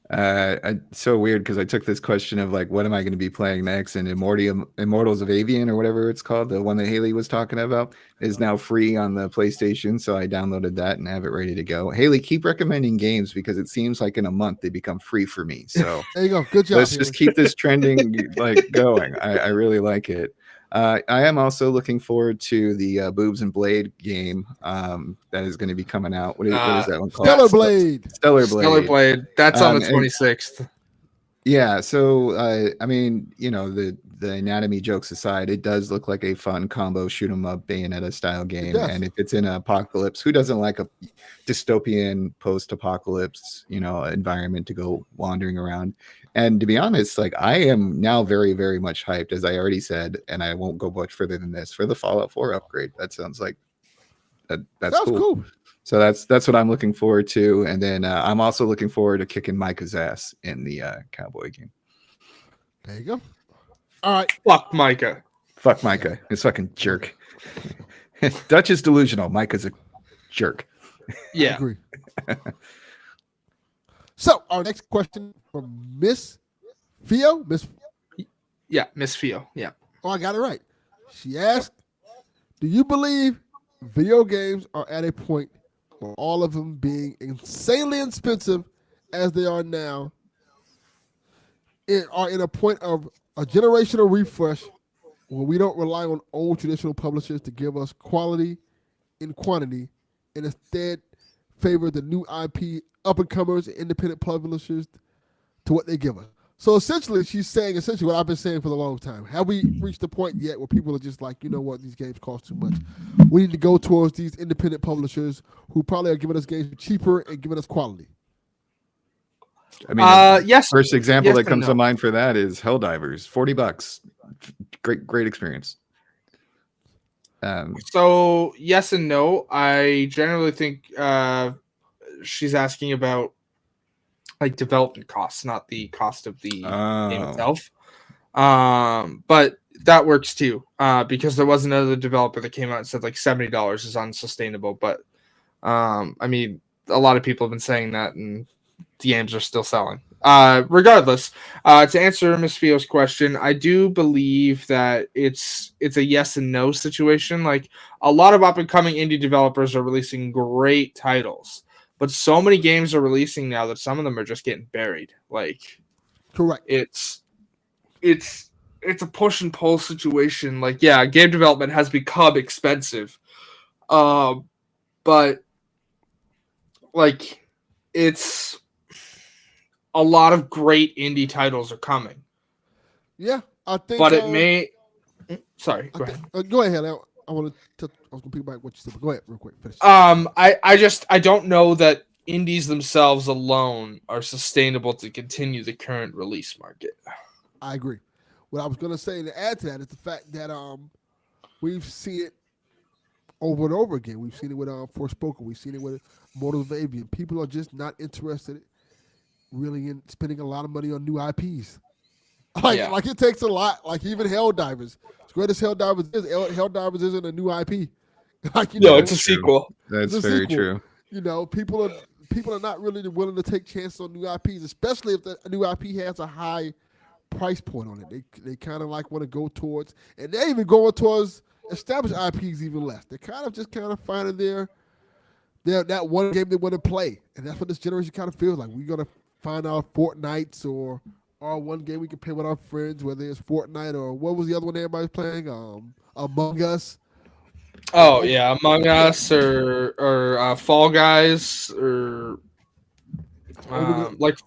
It's so weird because I took this question of like, what am I going to be playing next? And Immortals of Avian or whatever it's called, the one that Haley was talking about, is now free on the PlayStation. So I downloaded that and have it ready to go. Haley, keep recommending games because it seems like in a month they become free for me. So there you go. Good job. let's just keep this trending like going. I really like it. I am also looking forward to the Boobs and Blade game that is going to be coming out. What is that one called? Stellar Blade. Stellar Blade. Stellar Blade. That's on the and- 26th. Yeah, so I mean, the anatomy jokes aside, it does look like a fun combo shoot 'em up Bayonetta style game. does. And if it's in an apocalypse, who doesn't like a dystopian post-apocalypse, environment to go wandering around? And to be honest, like I am now very, very much hyped, as I already said, and I won't go much further than this for the Fallout 4 upgrade. That sounds like that's Sounds cool. So that's what I'm looking forward to, and then I'm also looking forward to kicking Micah's ass in the Cowboy game. There you go. All right. Fuck Micah. Fuck Micah, this fucking jerk. Dutch is delusional. Micah's a jerk. I Yeah. agree. So our next question from Miss Fio. Yeah, Miss Fio. Yeah. Oh, I got it right. She asked, "Do you believe video games are at a point where all of them being insanely expensive as they are now are in a point of a generational refresh where we don't rely on old traditional publishers to give us quality in quantity and instead favor the new IP up-and-comers and independent publishers to what they give us?" So essentially, she's saying what I've been saying for a long time. Have we reached the point yet where people are just like, you know what, these games cost too much. We need to go towards these independent publishers who probably are giving us games cheaper and giving us quality. I mean, yes. First example Yes that and comes no. to mind for that is Helldivers, $40. Great experience. So yes and no. I generally think she's asking about like development costs, not the cost of the game Oh, itself. But that works too, because there was another developer that came out and said like $70 is unsustainable. But I mean, a lot of people have been saying that, and the games are still selling. Regardless, to answer Miss Fio's question, I do believe that it's a yes and no situation. Like a lot of up and coming indie developers are releasing great titles, but so many games are releasing now that some of them are just getting buried. Like Correct. it's it's it's a push and pull situation. Like yeah, game development has become expensive, but like it's a lot of great indie titles are coming, Yeah, I think. but it may. Sorry, I go think. ahead. Go ahead. I want to. I was gonna pick back what you said, but go ahead real quick. Finish. I don't know that indies themselves alone are sustainable to continue the current release market. I agree. What I was gonna say to add to that is the fact that we've seen it over and over again. We've seen it with Forspoken. We've seen it with Mortals of Avian. People are just not interested really in spending a lot of money on new IPs. Yeah. Like it takes a lot. Like even Helldivers, as great as Helldivers is, Helldivers isn't a new IP. Like No, it's that's a true. sequel. it's That's a very sequel. true. People are not really willing to take chances on new IPs, especially if the new IP has a high price point on it. They kind of like want to go towards, and they're even going towards established IPs even less. They're kind of finding their that one game they want to play, and that's what this generation kind of feels like. We're gonna find our Fortnites or one game we can play with our friends, whether it's Fortnite or what was the other one everybody's playing, Among Us. Oh Like yeah, Among Us or Fall Guys or or we're gonna like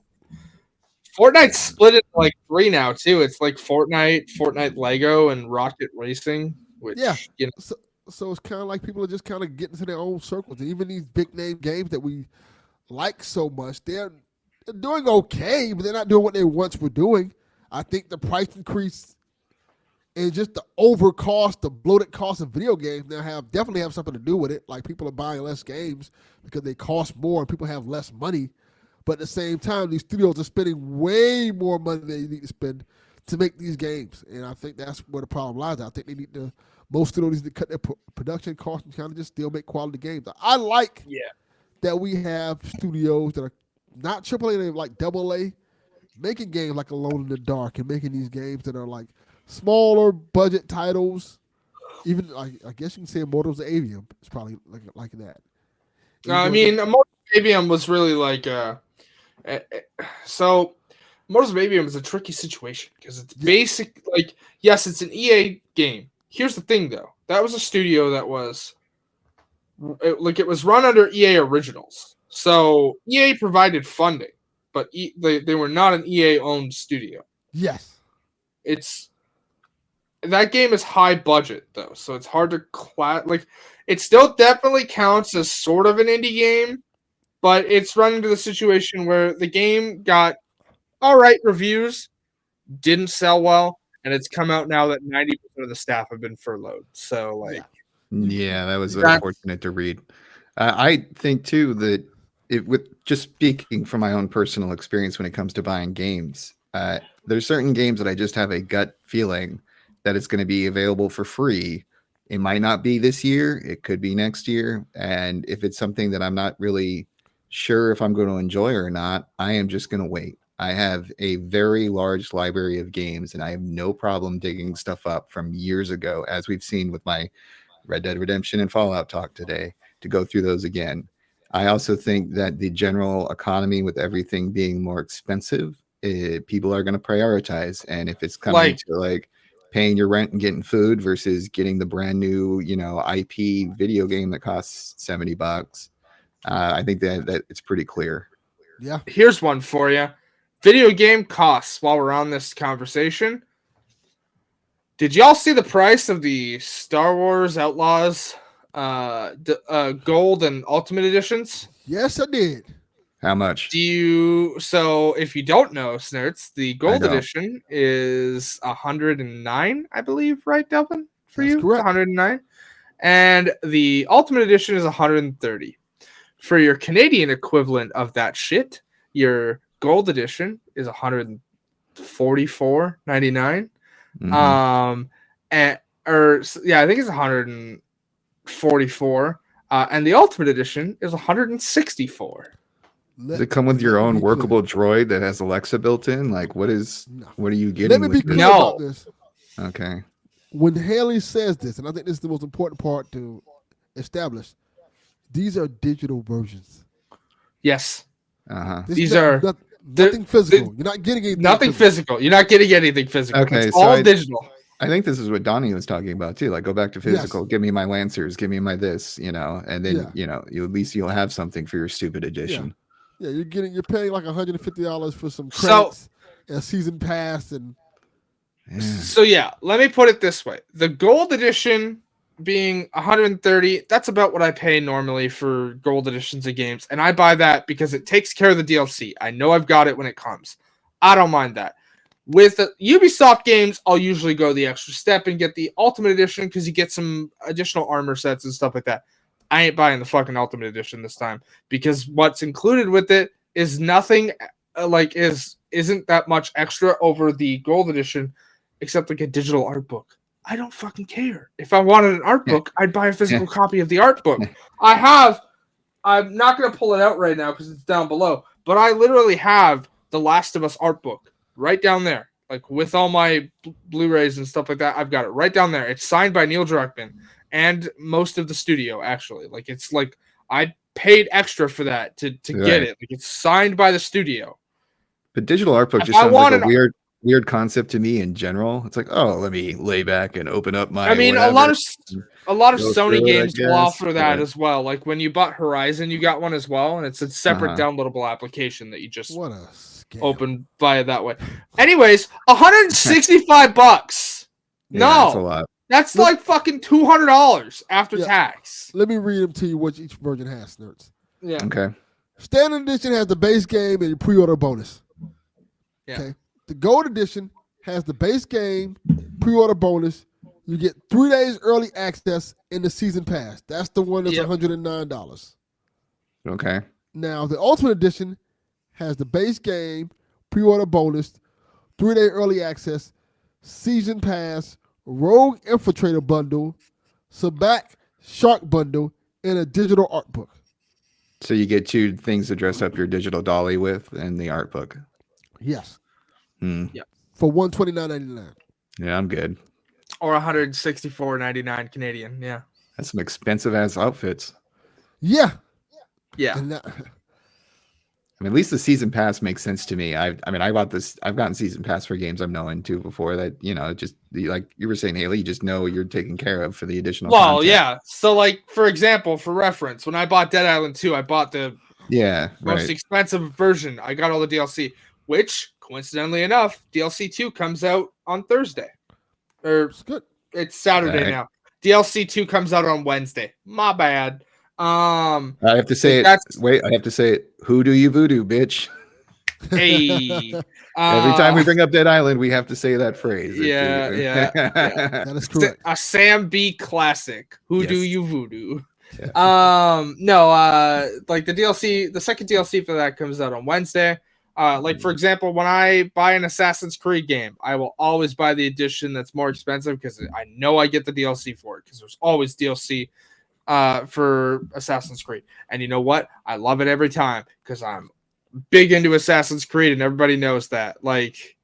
Fortnite's split into like three now too. It's like Fortnite Lego, and Rocket Racing, yeah. which you know. So, so it's kind of like people are just kind of getting to their own circles, and even these big name games that we like so much, they're doing okay, but they're not doing what they once were doing. I think the price increase and just the over cost, the bloated cost of video games now definitely have something to do with it. Like people are buying less games because they cost more and people have less money. But at the same time, these studios are spending way more money than they need to spend to make these games. And I think that's where the problem lies. I think most studios need to cut their production costs and kind of just still make quality games. I like Yeah. that we have studios that are not AAA, they're like AA, making games like Alone in the Dark and making these games that are like smaller budget titles. Even like I guess you can say Mortals of Avium. It's probably like that. Even I though mean, Mortals of Avium was really like so Mortals of Avium is a tricky situation because it's yeah, basic. Like, yes, it's an EA game. Here's the thing, though. That was a studio that was it was run under EA Originals. So EA provided funding, but they were not an EA owned studio. yes, It's that game is high budget though, so it's hard to like. It still definitely counts as sort of an indie game, but it's run into the situation where the game got all right reviews, didn't sell well, and it's come out now that 90% of the staff have been furloughed. So yeah. like Yeah, that was that, unfortunate to read. I think too that with just speaking from my own personal experience when it comes to buying games, there's certain games that I just have a gut feeling that it's going to be available for free. It might not be this year, it could be next year, and if it's something that I'm not really sure if I'm going to enjoy or not, I am just going to wait. I have a very large library of games, and I have no problem digging stuff up from years ago, as we've seen with my Red Dead Redemption and Fallout talk today, to go through those again. I also think that the general economy, with everything being more expensive, people are going to prioritize. And if it's coming like to like paying your rent and getting food versus getting the brand new, IP video game that costs $70, I think that it's pretty clear. Yeah. here's one for you. Video game costs. While we're on this conversation, did y'all see the price of the Star Wars Outlaws Gold and Ultimate Editions? Yes, I did. How much? So if you don't know, Snurts, the I Gold don't. Edition is 109, I believe, right, Delvin? For That's you, it's correct. 109. and the Ultimate Edition is $130. For your Canadian equivalent of that shit, your Gold Edition is $144.99. Mhm. I think it's 144. And the Ultimate Edition is 164. Does it come with your Let me own be workable clear. droid that has Alexa built in? Like, what No. are you Let getting me with be this? clear No. about this. Okay. When Haley says this, and I think this is the most important part to establish, these are digital versions. Yes. Uh-huh. This These is are nothing physical. You're not getting anything nothing physical. You're not getting anything physical. Okay, It's so all digital. I think this is what Donnie was talking about too. Like, go back to physical. Yes. Give me my Lancers. Give me my this. And then Yeah. at least you'll have something for your stupid Yeah. edition. Yeah, you're paying like $150 for some So- credits and a season pass and Yeah. So yeah, let me put it this way: the Gold Edition being 130, that's about what I pay normally for Gold Editions of games, and I buy that because it takes care of the DLC. I know I've got it when it comes. I don't mind that. With the Ubisoft games, I'll usually go the extra step and get the Ultimate Edition because you get some additional armor sets and stuff like that. I ain't buying the fucking Ultimate Edition this time because what's included with it is nothing isn't that much extra over the Gold Edition, except like a digital art book. I don't fucking care. If I wanted an art book, I'd buy a physical copy of the art book. I'm not going to pull it out right now because it's down below, but I literally have the Last of Us art book right down there. Like with all my Blu-rays and stuff like that, I've got it right down there. It's signed by Neil Druckmann and most of the studio, actually. Like it's like I paid extra for that to get it. Like it's signed by the studio. But digital art book just sounds like a weird concept to me in general. It's like, oh, let me lay back and open up my. I mean, whatever. a lot of Go Sony through it, I games will offer guess, that but- as well. Like when you bought Horizon, you got one as well, and it's a separate downloadable application that you just what a scam. open via that way. Anyways, $165. Yeah, that's a No, lot. that's like fucking $200 after Yeah. tax. Let me read them to you what each version has, nerds. Yeah. Okay. Standard edition has the base game and pre-order bonus. Yeah. Okay. The gold edition has the base game, pre-order bonus. You get 3 days early access in the season pass. That's the one that's Yep. $109. Okay. Now the ultimate edition has the base game, pre-order bonus, 3-day early access, season pass, rogue infiltrator bundle, Sabak shark bundle, and a digital art book. So you get 2 things to dress up your digital dolly with and the art book. Yes. Hmm. For $129.99. Yeah, I'm good. Or $164.99 Canadian. Yeah. That's some expensive ass outfits. Yeah. Yeah. And that, I mean, at least the season pass makes sense to me. I mean, I bought this. I've gotten season pass for games I've known too before. That just like you were saying, Haley, you just know you're taken care of for the additional. Well, content. yeah. So, like for example, for reference, when I bought Dead Island 2, I bought the most expensive version. I got all the DLC, which coincidentally enough, DLC 2 comes out on Thursday. it's good. It's Saturday now. DLC 2 comes out on Wednesday. My bad. I have to say it. Wait, I have to say it. Who do you voodoo, bitch? Hey. Every time we bring up Dead Island, we have to say that phrase. Yeah. That is correct. A Sam B classic. Who do Yes. you voodoo? Yeah. Like the DLC, the second DLC for that comes out on Wednesday. Like for example, when I buy an Assassin's Creed game, I will always buy the edition that's more expensive because I know I get the DLC for it because there's always DLC for Assassin's Creed. And you know what? I love it every time because I'm big into Assassin's Creed and everybody knows that. Like,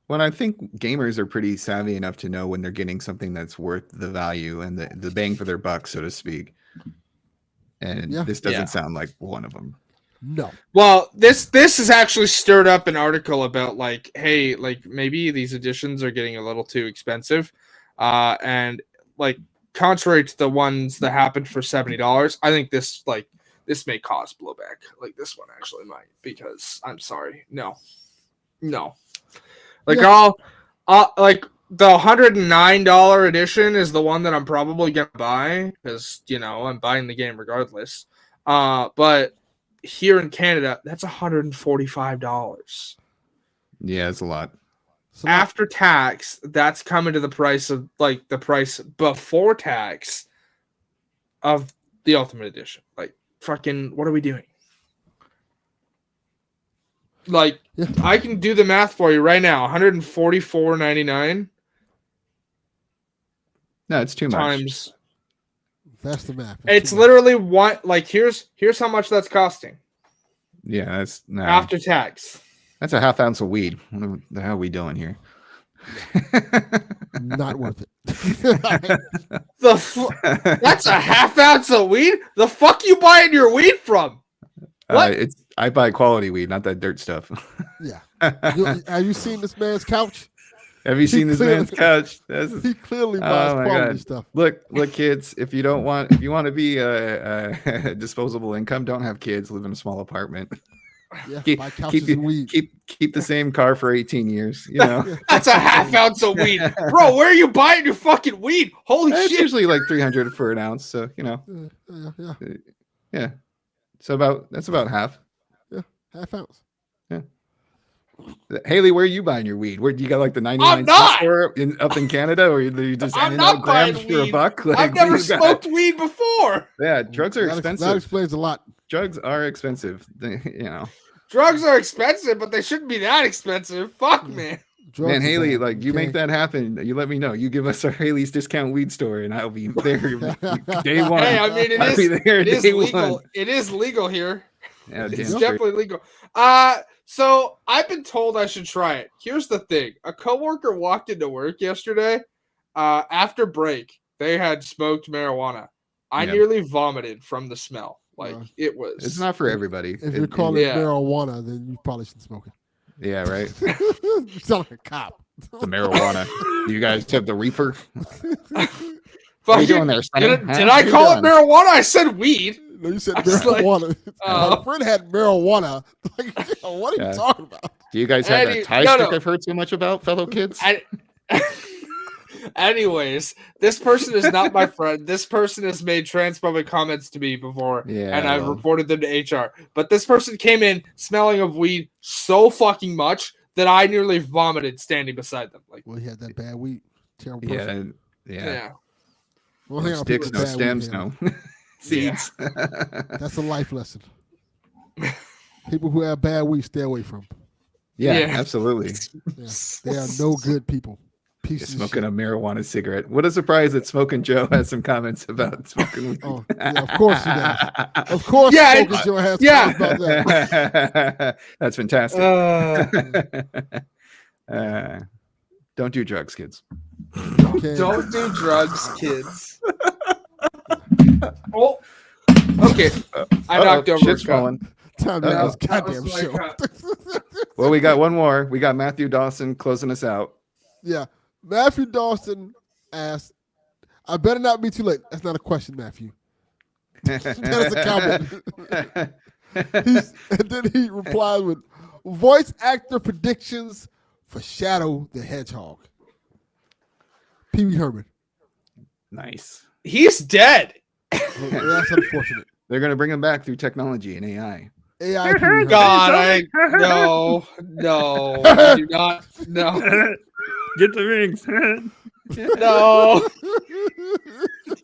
Well, I think gamers are pretty savvy enough to know when they're getting something that's worth the value and the bang for their buck, so to speak. And this doesn't sound like one of them. No. well, this has actually stirred up an article about like, hey, like maybe these editions are getting a little too expensive. And like contrary to the ones that happened for $70, I think this may cause blowback. Like this one actually might, because I'm sorry. No. Like like the $109 edition is the one that I'm probably gonna buy because I'm buying the game regardless. But here in Canada, that's $145. Yeah, it's a lot. After tax, that's coming to the price of like the price before tax of the Ultimate Edition. Like, fucking, what are we doing? Like, Yeah. I can do the math for you right now. $144.99 No, it's too much. times. That's the math. It's literally one. Like, here's how much that's costing Yeah, that's no. after tax. That's a half ounce of weed. What the hell are we doing here? Not worth it. That's a half ounce of weed. The fuck you buying your weed from? What? I buy quality weed, not that dirt stuff. Yeah. Have you seen this man's couch? Have you seen this man's couch? He clearly buys Oh my quality God. stuff. Look, kids. If you want to be a disposable income, don't have kids. Live in a small apartment. Yeah, Keep, buy couches and weed. keep the same car for 18 years. You know, That's a half ounce of weed, bro. Where are you buying your fucking weed? Holy it's shit! usually like 300 for an ounce. So you know, yeah. So that's about half. Yeah, half ounce. Haley, where are you buying your weed? Where do you got like the 99 not! store up in Canada, or you just I'm handing not out grams buying for weed. a buck? Like, I've never smoked weed before. Yeah, drugs are That expensive. explains a lot. Drugs are expensive. Drugs are expensive, but they shouldn't be that expensive. Fuck, man. Drugs Man, are Haley, bad, like you okay? make that happen. You let me know. You give us our Haley's discount weed store, and I'll be there day one. Hey, I mean, I'll be there it is day legal. one. It is legal here. Yeah, It's damn straight. definitely legal. So I've been told I should try it. Here's the thing: a coworker walked into work yesterday. After break, they had smoked marijuana. I Yeah. nearly vomited from the smell. Like Yeah. it was. It's not for everybody. If you're calling yeah. it marijuana, then you probably shouldn't smoke it. Yeah, right. You sound like a cop. The marijuana. You guys have the reefer. What are Fucking, you doing there, Sonny? did Huh? I What are you call it doing? marijuana? I said weed. No, you said I was like, marijuana. oh. My friend had marijuana. Like, what are Yeah. you talking about? Do you guys have Any- that tie no, stick no. I've heard so much about, fellow kids? Anyways, this person is not my friend. This person has made transphobic comments to me before, Yeah, and I've well. reported them to HR. But this person came in smelling of weed so fucking much that I nearly vomited standing beside them. Like, Well, he had that bad weed. Terrible Yeah, person. yeah. One No thing on sticks, people no with bad weed, stems, Haley. no seeds. That's a life lesson. People who have bad weed, stay away from. Yeah, Yeah. absolutely. Yeah. They are no good people. You're Pieces of smoking shit. a marijuana cigarette. What a surprise that Smoking Joe has some comments about smoking weed. Oh, yeah, of course he does. Of course, Yeah, Smoking Joe has yeah. comments about that. That's fantastic. Don't do drugs, kids. Okay. Don't do drugs, kids. Oh, okay. I knocked over Shit's a cup. falling. Time to Uh-oh. this goddamn That was show. my cup. Well, we got one more. We got Matthew Dawson closing us out. Yeah. Matthew Dawson asked, I better not be too late. That's not a question, Matthew. That is a comment. And then he replied with voice actor predictions for Shadow the Hedgehog. Pee Wee Herman. Nice. He's dead. That's unfortunate. They're going to bring him back through technology and AI. AI Pee Wee Herman. God, no, I do not, no, Get the rings. no,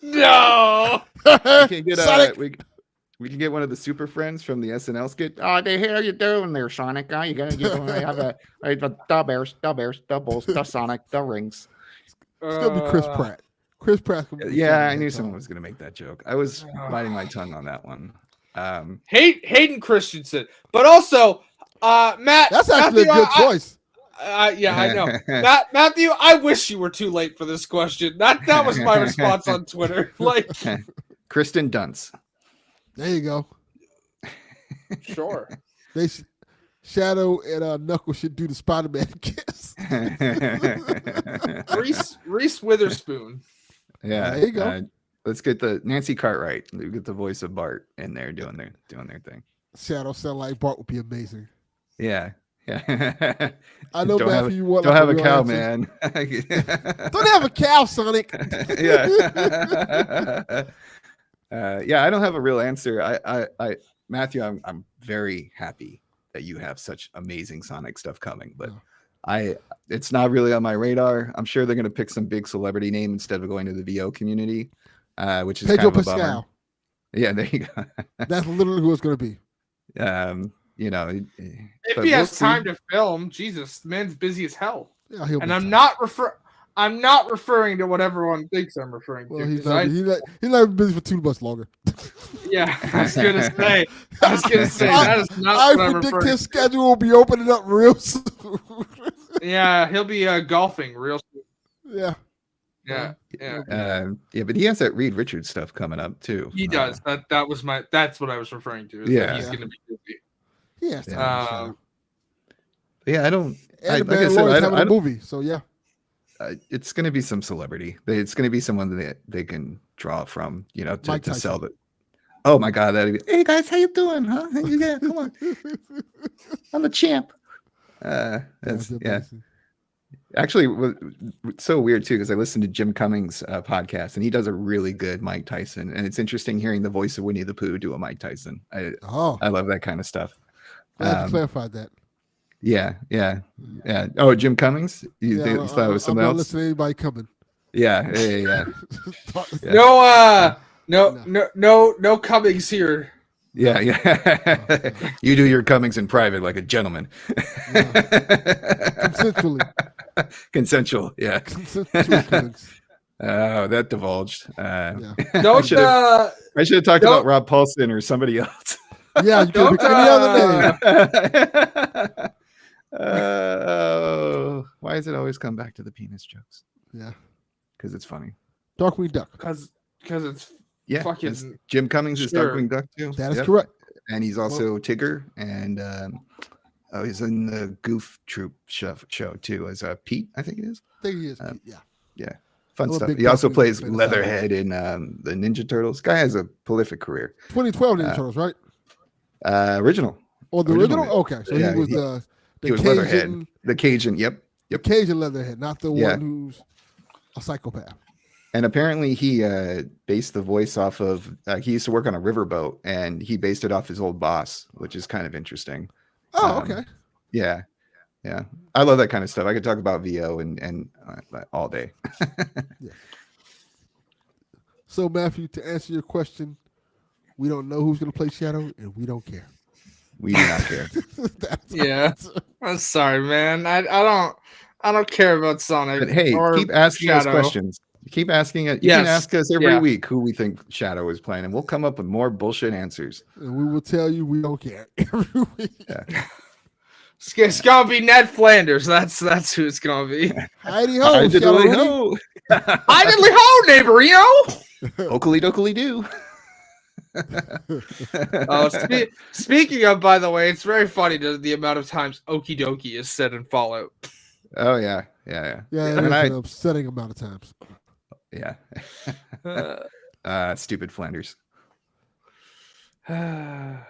no. We can get Sonic. we can get one of the super friends from the SNL skit. Oh, the hell you doing there, Sonic? You gotta have the bears, doubles, the Sonic, the rings. It's going to be Chris Pratt. Chris Pratt. Yeah, I knew someone was gonna make that joke. I was biting my tongue on that one. Hayden Christensen, but also Matt. That's actually Matthew, a good choice. Yeah, I know. Matthew, I wish you were too late for this question. That was my response on Twitter. Like, Kristen Dunst. There you go. sure. Shadow and Knuckles should do the Spider-Man kiss. Reese Witherspoon. Yeah, there you go. Let's get the Nancy Cartwright. We get the voice of Bart in there doing their thing. Shadow sound like Bart would be amazing. Yeah. I know, don't have, Matthew, you want don't like have a real cow, answer. man. Don't have a cow, Sonic. Yeah. Yeah, I don't have a real answer. I Matthew, I'm very happy that you have such amazing Sonic stuff coming, but it's not really on my radar. I'm sure they're going to pick some big celebrity name instead of going to the VO community. which is Pedro kind of a bummer. Pascal. Yeah, there you go. That's literally who it's going to be. You know, If but he we'll has time see. to film, Jesus, the man's busy as hell. Yeah, he'll And be I'm fine. not referring to what everyone thinks I'm referring Well, to. he's 'cause not even busy for 2 months longer. yeah, I was gonna say that is not I what I'm predict referring his to. schedule will be opening up real soon. Yeah, he'll be golfing real soon. Yeah. Yeah. Yeah, but he has that Reed Richards stuff coming up too. He does. That's what I was referring to. Is Yeah. that he's gonna be busy. He has time. Yeah, I don't. And the like I said, Mandalorian's I having a don't. movie, so yeah. It's going to be some celebrity. It's going to be someone that they can draw from, you know, to sell it. Oh my God! Hey guys, how you doing? Huh? Yeah, come on. I'm the champ. That's yeah. Actually, it's so weird too because I listened to Jim Cummings' podcast and he does a really good Mike Tyson, and it's interesting hearing the voice of Winnie the Pooh do a Mike Tyson. I love that kind of stuff. Glad you clarified that. Yeah. Oh, Jim Cummings? You thought it was something else? I'm not listening to anybody coming. Yeah. No Cummings here. Yeah. You do your Cummings in private like a gentleman. Consensual, yeah. Oh, that divulged. I should have talked about Rob Paulson or somebody else. Yeah, you could pick any other name. Why does it always come back to the penis jokes? Yeah, because it's funny. Darkwing Duck. Because it's fucking Jim Cummings is Darkwing Duck too. That is correct. And he's also Tigger, and he's in the Goof Troop show too as Pete. I think it is. I think he is. Pete, yeah. Fun stuff. He also plays Leatherhead in the Ninja Turtles. Guy has a prolific career. 2012 Ninja Turtles, right? Original. Oh, the original? Okay. So he was the was Leatherhead. The Cajun, yep. The Cajun Leatherhead, not the one who's a psychopath. And apparently he based the voice off of, he used to work on a riverboat, and he based it off his old boss, which is kind of interesting. Oh, okay. Yeah. I love that kind of stuff. I could talk about VO and all day. Yeah. So, Matthew, to answer your question, we don't know who's going to play Shadow, and we don't care. We do not care. Yeah. I'm sorry, man. I don't care about Sonic. But hey, keep asking us questions. Keep asking it. You can ask us every week who we think Shadow is playing, and we'll come up with more bullshit answers. And we will tell you we don't care every week. Yeah. It's gonna be Ned Flanders. That's who it's gonna be. Heidi ho, diddly ho. Hi diddly ho, neighborino. Oakley dokley do. Speaking of, by the way, it's very funny the amount of times Okie dokie is said in Fallout. Oh yeah. Yeah, it's an upsetting amount of times. Yeah. Stupid Flanders. Yeah.